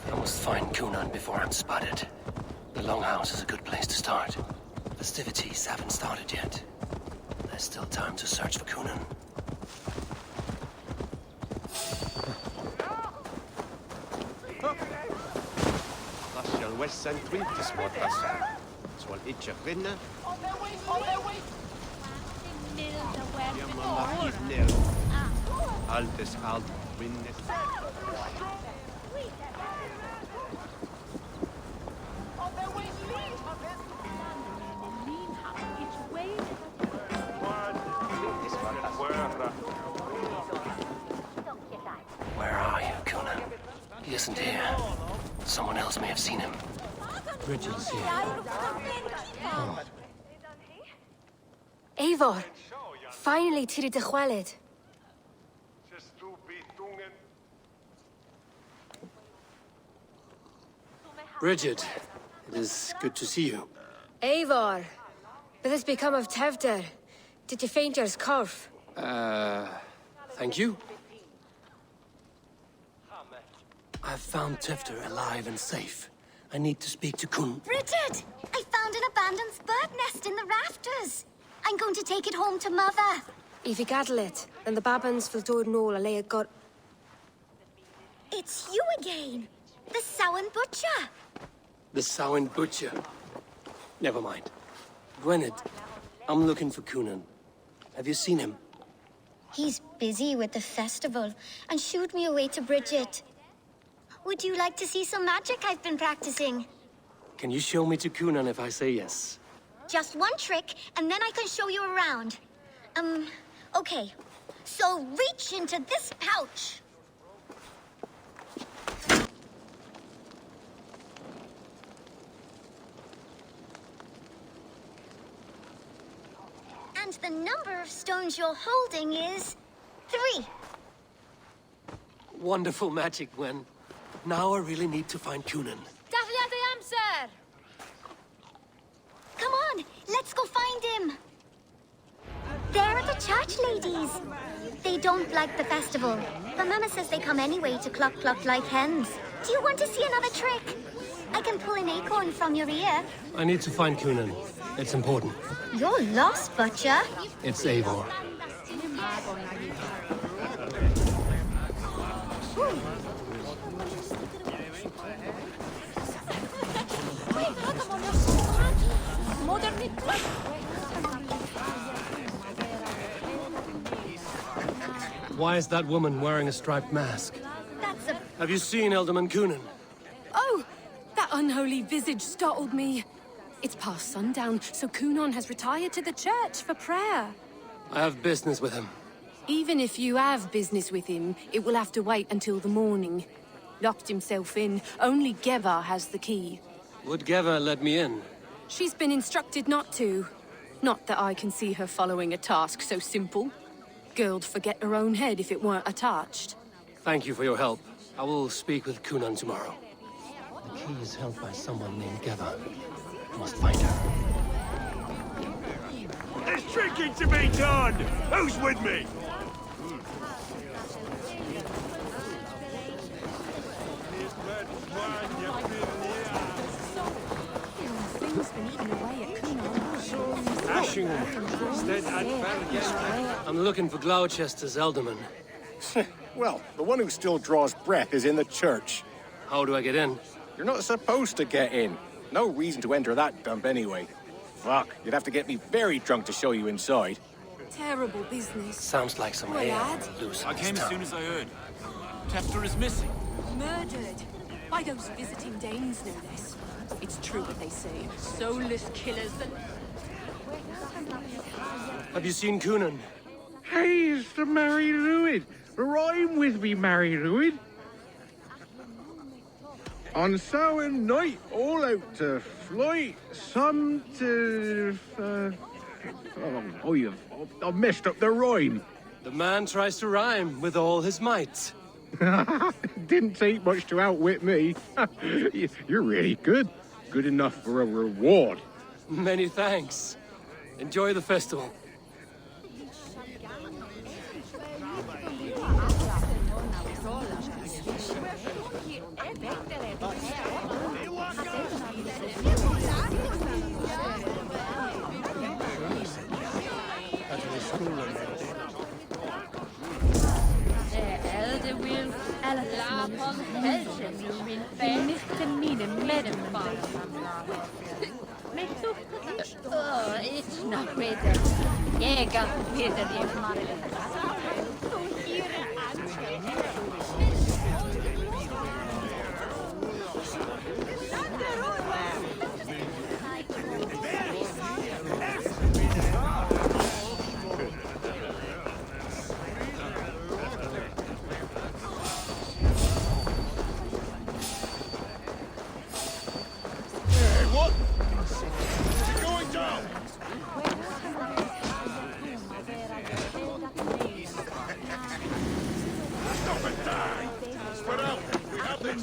I must find Cunan before I'm spotted. The Longhouse is a good place to start. Festivities haven't started yet. There's still time to search for Cunan. Lascial Wessan Quintus Mortas. Swal Itcha Rinna. Altes Alt Winnet. Where are you, Cunan? He isn't here. Someone else may have seen him. Bridget's here. Oh. Eivor, finally tiri de chwaled. Bridget, it is good to see you. Eivor, but this become of Tevder. Did you faint your scarf? Thank you. I've found Tefter alive and safe. I need to speak to Kun. Bridget! I found an abandoned bird nest in the rafters. I'm going to take it home to Mother. If you gaddle it, then the babans will do no lay it got. It's you again. The Samhain Butcher. The Samhain Butcher. Never mind. Gwynedd, I'm looking for Cunan. Have you seen him? He's busy with the festival and shooed me away to Bridget. Would you like to see some magic I've been practicing? Can you show me to Cunan if I say yes? Just one trick, and then I can show you around. Okay. So reach into this pouch. And the number of stones you're holding is 3. Wonderful magic, Gwen. Now I really need to find Cunan. Amser! Come on, let's go find him. There are the church ladies. They don't like the festival, but Mama says they come anyway to cluck like hens. Do you want to see another trick? I can pull an acorn from your ear. I need to find Cunan. It's important. You're lost, Butcher. It's Eivor. Why is that woman wearing a striped mask? That's a... Have you seen Elderman Cunan? Oh! That unholy visage startled me. It's past sundown, so Cunan has retired to the church for prayer. I have business with him. Even if you have business with him, it will have to wait until the morning. Locked himself in. Only Geva has the key. Would Geva let me in? She's been instructed not to. Not that I can see her following a task so simple. Girl'd forget her own head if it weren't attached. Thank you for your help. I will speak with Cunan tomorrow. The key is held by someone named Geva. I must find her. There's drinking to be done! Who's with me? I'm looking for Gloucester's Alderman. Well, the one who still draws breath is in the church. How do I get in? You're not supposed to get in. No reason to enter that dump anyway. Fuck, you'd have to get me very drunk to show you inside. Terrible business. Sounds like some Poor air lad. loose. I came as soon as I heard. Tefter is missing. Murdered. By those visiting Danes, no less. It's true what they say. Soulless killers that... Have you seen Coonan? Hey, it's the Mary Lwyd. Rhyme with me, Mary Lwyd. On Samhain night, all out to flight, some to... I've messed up the rhyme. The man tries to rhyme with all his might. Didn't take much to outwit me. You're really good. Good enough for a reward. Many thanks. Enjoy the festival. It's not better. Jäger Peter What? You're going down! Stop it, die! Spread out! We have this!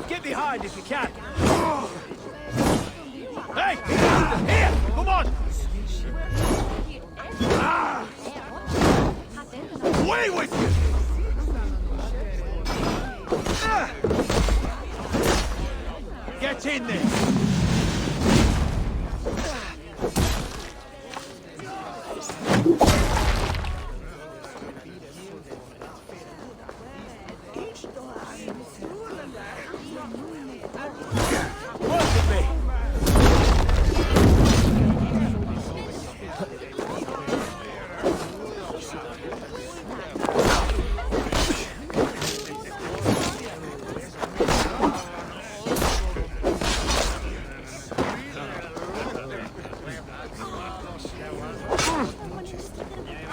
Get behind if you can. Hey! Here! Come on! Ah! Away with you! Ah! Get in there!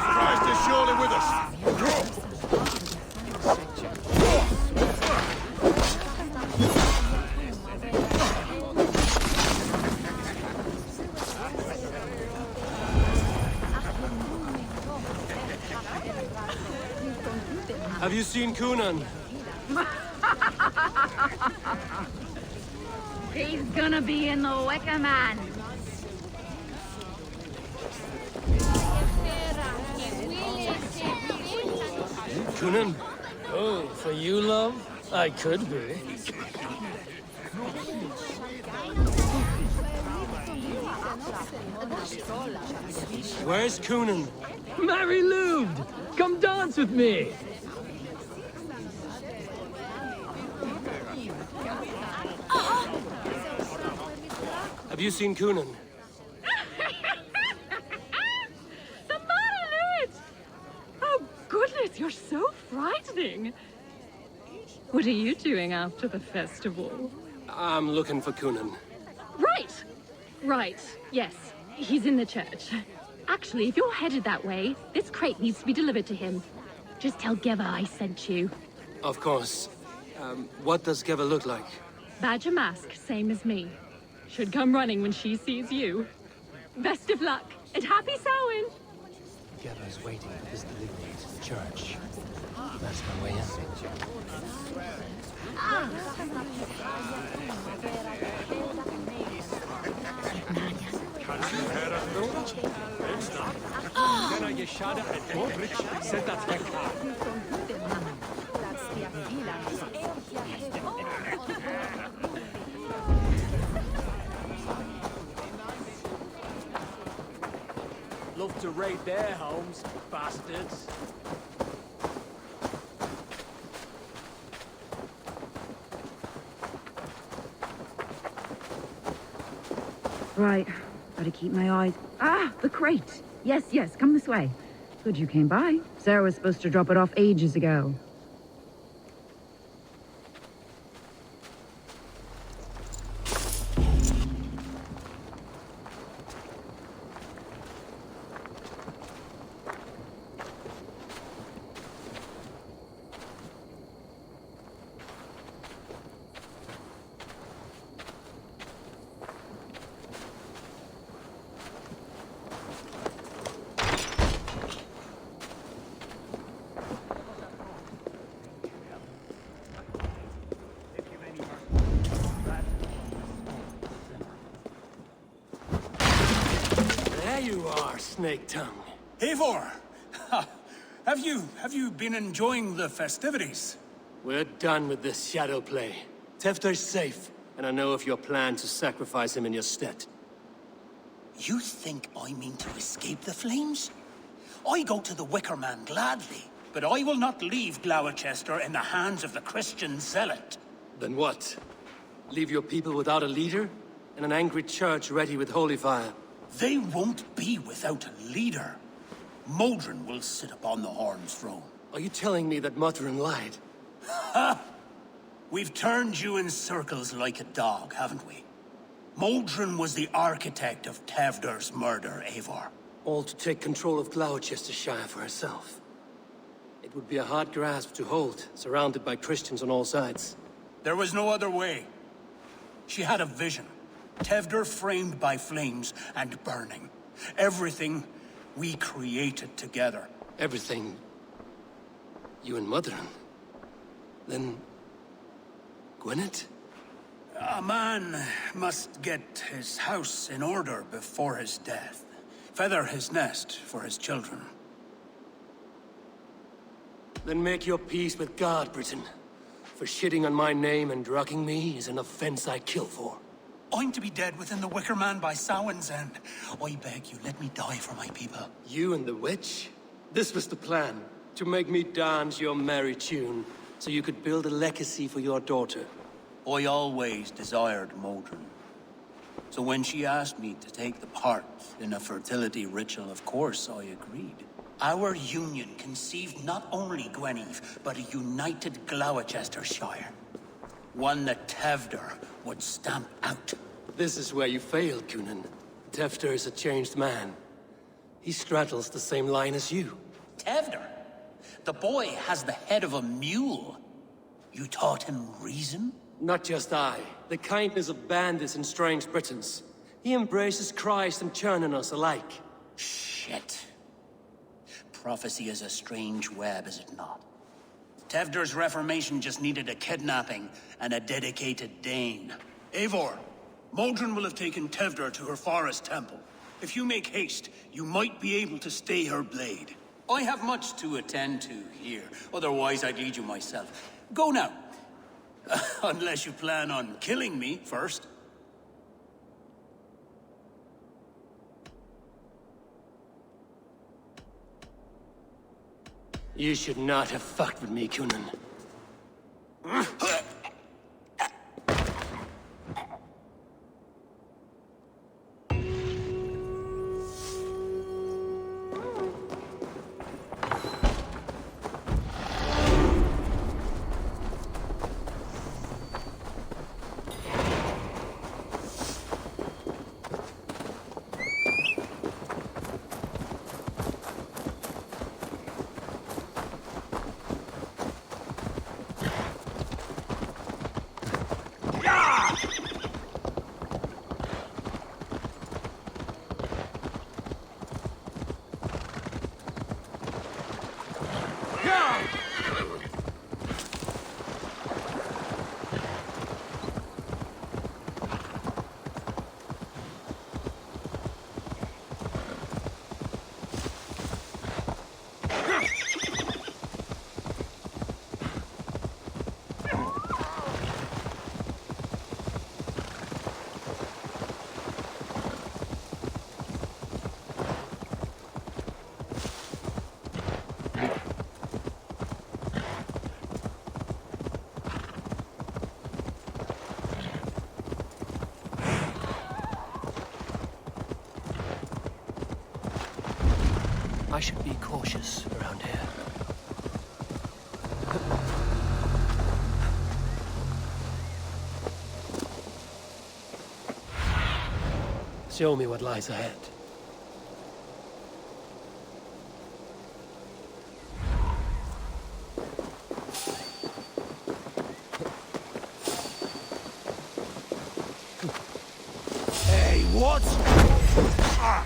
Christ is surely with us! Have you seen Coonan? He's gonna be in the Wicker Man. Coonan? Oh, for you, love? I could be. Where's Coonan? Mary Lwyd! Come dance with me! Have you seen Coonan? The Mary Lwyd! Oh, goodness, you're so frightening. What are you doing after the festival? I'm looking for Coonan. Right! Right, yes. He's in the church. Actually, if you're headed that way, this crate needs to be delivered to him. Just tell Geva I sent you. Of course. What does Geva look like? Badger mask, same as me. Should come running when she sees you. Best of luck, and happy Samhain! Geva's waiting for his delivery to the church. That's my way in. Can't you hear us, though? It's not. Love to raid their homes, bastards. Right, gotta keep my eyes... Ah, the crate! Yes, yes, come this way. Good you came by. Sarah was supposed to drop it off ages ago. There you are, Snake Tongue. Eivor! Have you been enjoying the festivities? We're done with this shadow play. Tefter's safe, and I know of your plan to sacrifice him in your stead. You think I mean to escape the flames? I go to the Wicker Man gladly, but I will not leave Gloucester in the hands of the Christian zealot. Then what? Leave your people without a leader? And an angry church ready with holy fire? They won't be without a leader. Modron will sit upon the Horn's throne. Are you telling me that Modron lied? Ha! We've turned you in circles like a dog, haven't we? Modron was the architect of Tevder's murder, Eivor. All to take control of Gloucestershire for herself. It would be a hard grasp to hold, surrounded by Christians on all sides. There was no other way. She had a vision. Tevder framed by flames and burning. Everything we created together. Everything? You and Modron? Then... Gwyneth? A man must get his house in order before his death. Feather his nest for his children. Then make your peace with God, Britain. For shitting on my name and drugging me is an offense I kill for. I'm to be dead within the Wicker Man by Samhain's end. I beg you, let me die for my people. You and the witch? This was the plan. To make me dance your merry tune, so you could build a legacy for your daughter. I always desired Modron. So when she asked me to take the part in a fertility ritual, of course I agreed. Our union conceived not only Gweneve, but a united Gloucestershire. One that Tevder would stamp out. This is where you failed, Coonan. Tefter is a changed man. He straddles the same line as you. Tevder? The boy has the head of a mule. You taught him reason? Not just I. The kindness of bandits and strange Britons. He embraces Christ and churning us alike. Shit. Prophecy is a strange web, is it not? Tevder's reformation just needed a kidnapping and a dedicated Dane. Eivor, Modron will have taken Tevder to her forest temple. If you make haste, you might be able to stay her blade. I have much to attend to here, otherwise I'd lead you myself. Go now. Unless you plan on killing me first. You should not have fucked with me, Coonan. I should be cautious around here. Show me what lies ahead. Hey, what? Ah.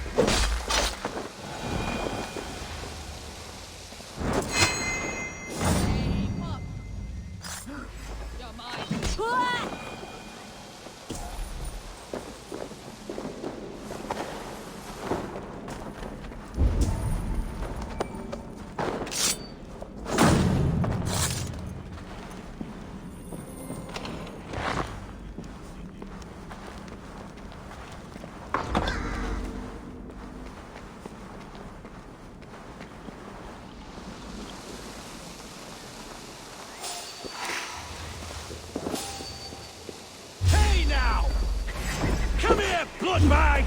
Bloodbag!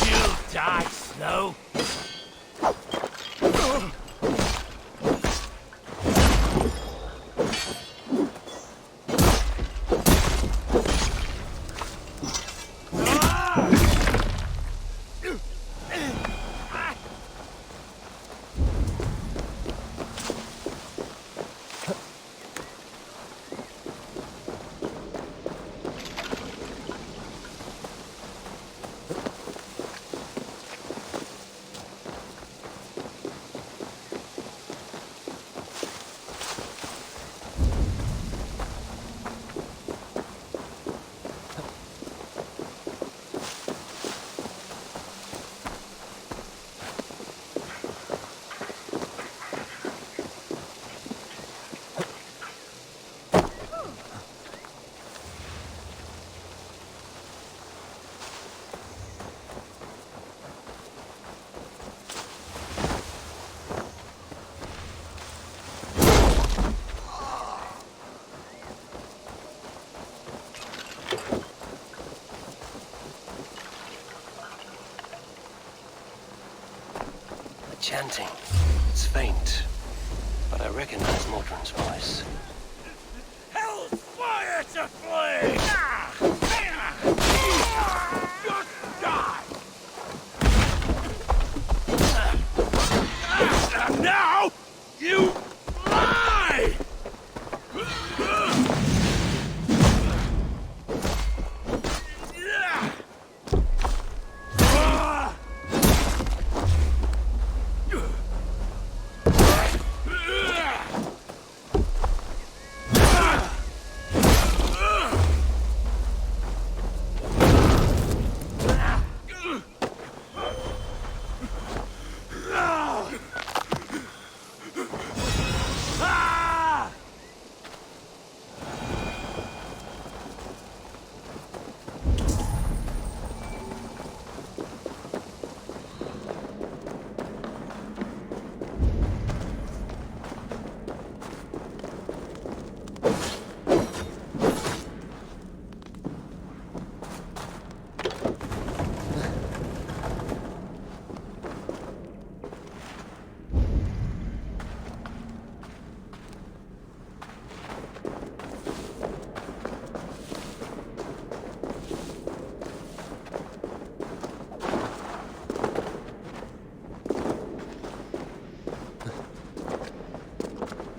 You'll die, Snow. Chanting. It's faint, but I recognize Mordrin's voice. Hell's fire to flame! Just die! And now, you lie!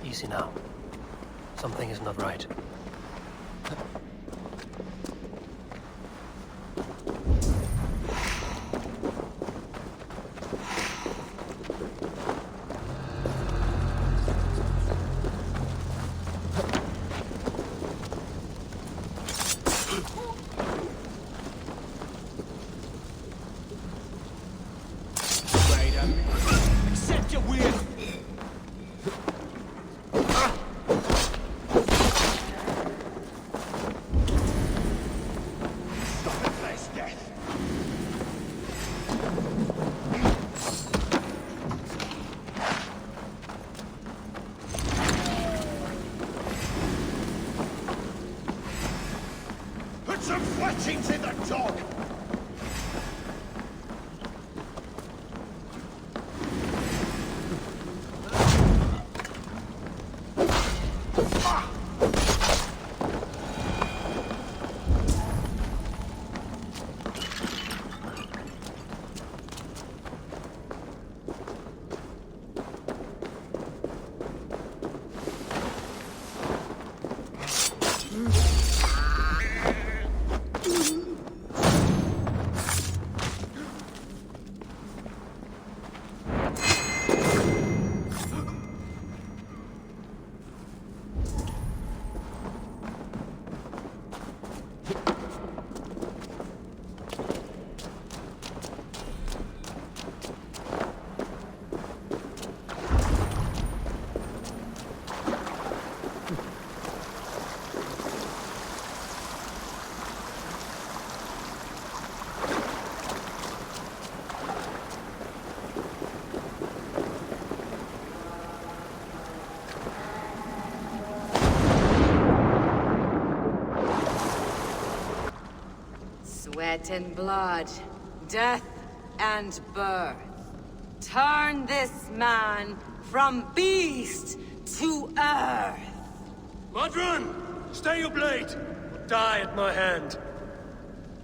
Easy now. Something is not right. Wait a minute. Accept your will. Put some fletchings in the dog! Sweat and blood, death and birth. Turn this man from beast to earth. Modron! Stay your blade! Or die at my hand.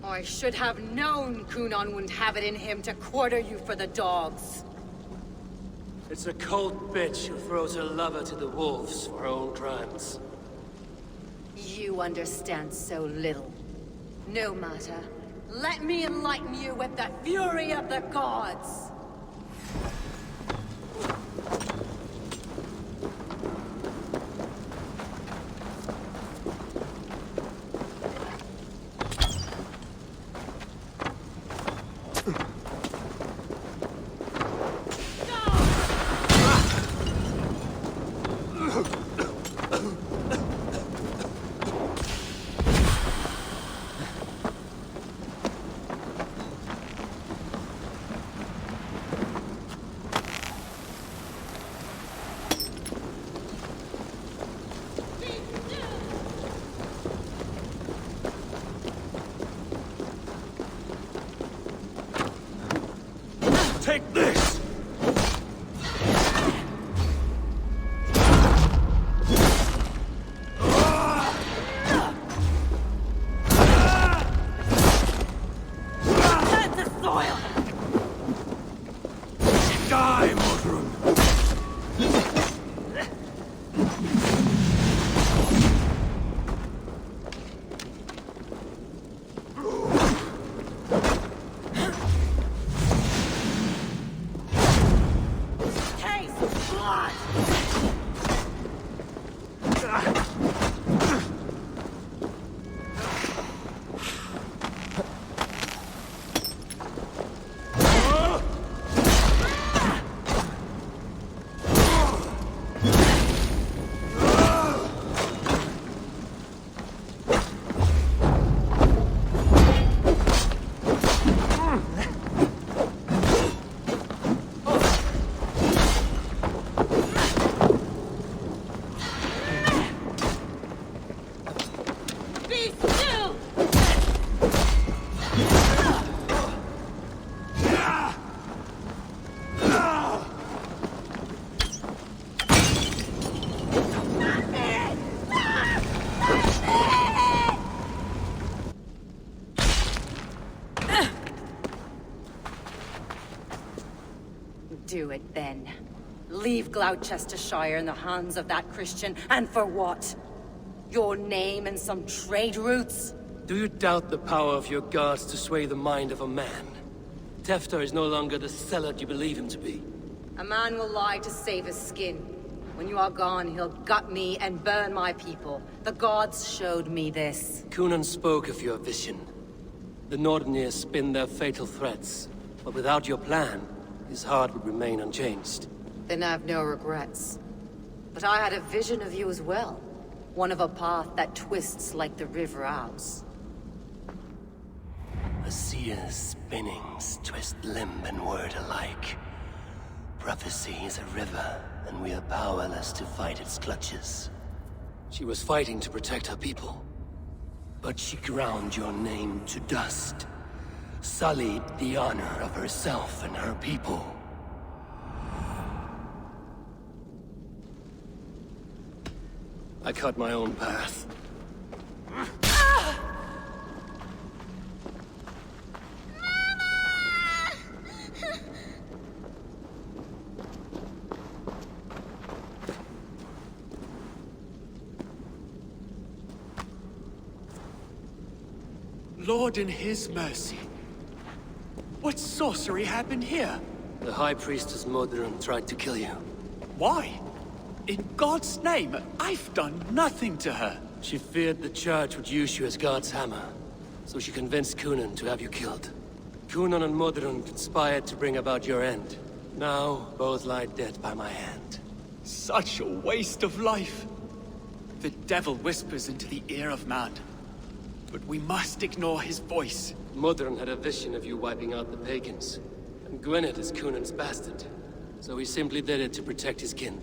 I should have known Kunon wouldn't have it in him to quarter you for the dogs. It's a cold bitch who throws her lover to the wolves for her own crimes. You understand so little. No matter. Let me enlighten you with the fury of the gods! Take this! Set the soil! Die, Modron! Taste blood! Be still! Do it then. Leave Gloucestershire in the hands of that Christian, and for what? Your name and some trade routes? Do you doubt the power of your gods to sway the mind of a man? Tefter is no longer the zealot you believe him to be. A man will lie to save his skin. When you are gone, he'll gut me and burn my people. The gods showed me this. Kunan spoke of your vision. The Nordenir spin their fatal threats, but without your plan, his heart would remain unchanged. Then I've no regrets. But I had a vision of you as well. One of a path that twists like the river Ouse. A seer's spinnings twist limb and word alike. Prophecy is a river, and we are powerless to fight its clutches. She was fighting to protect her people. But she ground your name to dust. Sullied the honor of herself and her people. I cut my own path. Lord in his mercy. What sorcery happened here? The High Priestess Modron tried to kill you. Why? In God's name, I've done nothing to her. She feared the Church would use you as God's hammer, so she convinced Kunan to have you killed. Kunan and Modron conspired to bring about your end. Now, both lie dead by my hand. Such a waste of life. The devil whispers into the ear of man. But we must ignore his voice. Modron had a vision of you wiping out the pagans. And Gwynedd is Kunan's bastard. So he simply did it to protect his kin.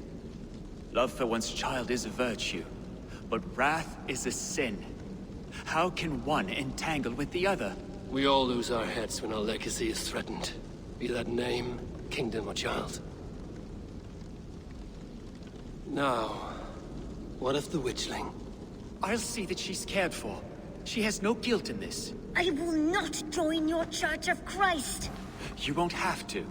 Love for one's child is a virtue, but wrath is a sin. How can one entangle with the other? We all lose our heads when our legacy is threatened. Be that name, kingdom, or child. Now, what of the witchling? I'll see that she's cared for. She has no guilt in this. I will not join your Church of Christ. You won't have to.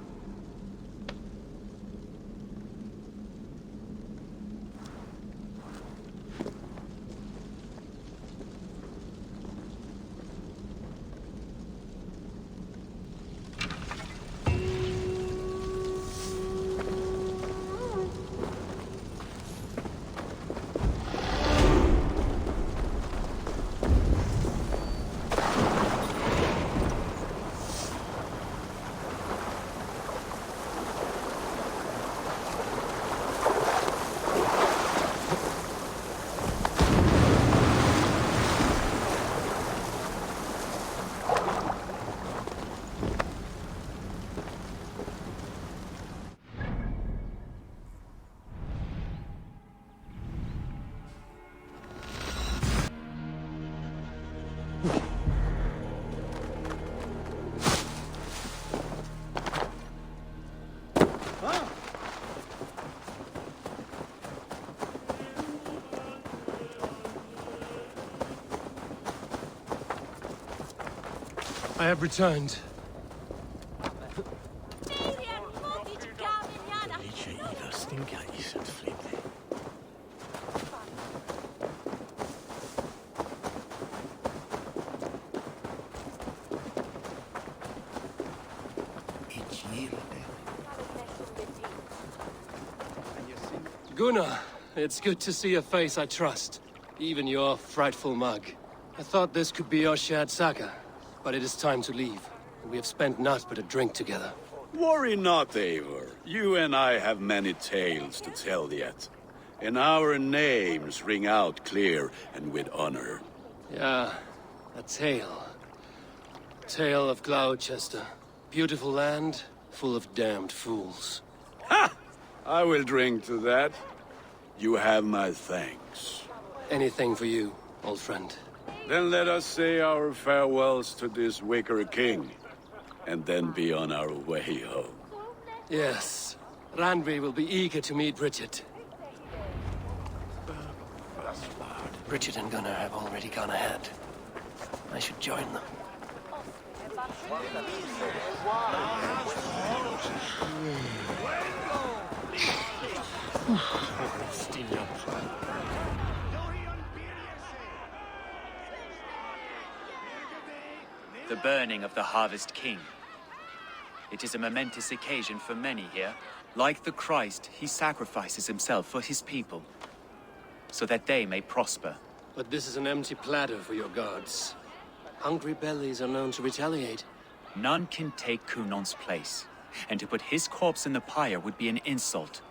I have returned. Gunnar, it's good to see a face I trust. Even your frightful mug. I thought this could be our shared saga, but it is time to leave. We have spent naught but a drink together. Worry not, Eivor. You and I have many tales to tell yet. And our names ring out clear and with honor. Yeah, a tale. Tale of Gloucester. Beautiful land, full of damned fools. Ha! I will drink to that. You have my thanks. Anything for you, old friend. Then let us say our farewells to this wicker king, and then be on our way home. Yes, Randvi will be eager to meet Richard. Richard and Gunnar have already gone ahead. I should join them. The burning of the Harvest King. It is a momentous occasion for many here. Like the Christ, he sacrifices himself for his people, so that they may prosper. But this is an empty platter for your gods. Hungry bellies are known to retaliate. None can take Kunon's place, and to put his corpse in the pyre would be an insult.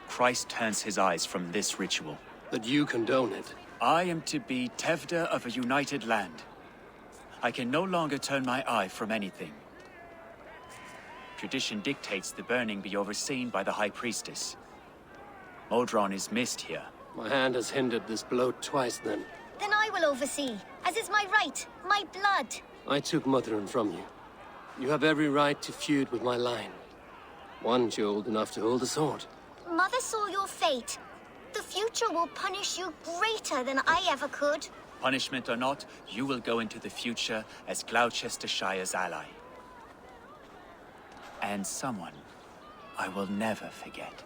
Christ turns his eyes from this ritual. But you condone it. I am to be Tevda of a united land. I can no longer turn my eye from anything. Tradition dictates the burning be overseen by the High Priestess. Modron is missed here. My hand has hindered this blow twice, then. Then I will oversee, as is my right, my blood. I took Modron from you. You have every right to feud with my line. Once you're old enough to hold a sword. Mother saw your fate. The future will punish you greater than I ever could. Punishment or not, you will go into the future as Gloucestershire's ally. And someone I will never forget.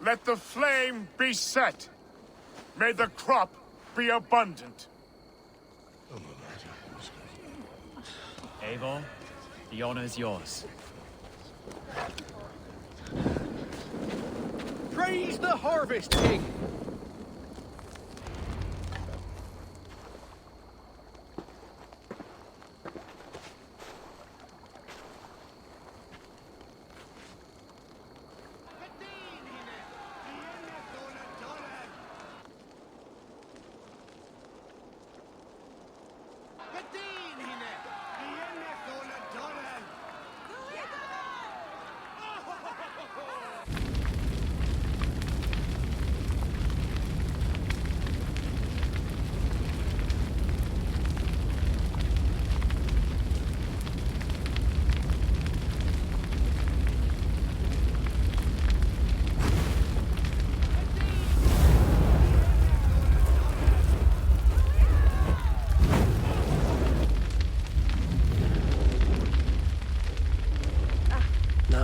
Let the flame be set. May the crop be abundant. Eivor, the honor is yours. Praise the Harvest King!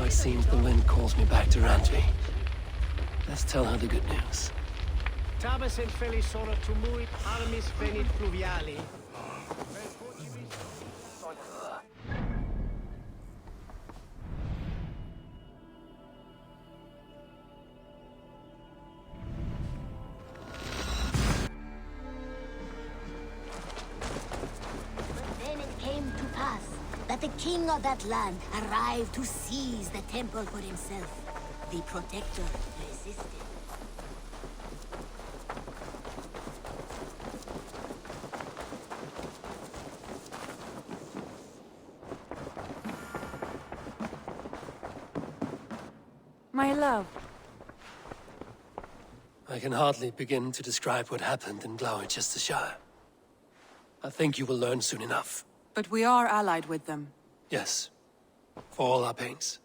it seems the wind calls me back to Randvi. Let's tell her the good news. Tabas en felisora tumui armis venit fluviali. Then it came to pass that the king of that land arrived to seize the temple for himself. The protector resisted. My love. I can hardly begin to describe what happened in Gloucestershire. I think you will learn soon enough. But we are allied with them. Yes, for all our pains.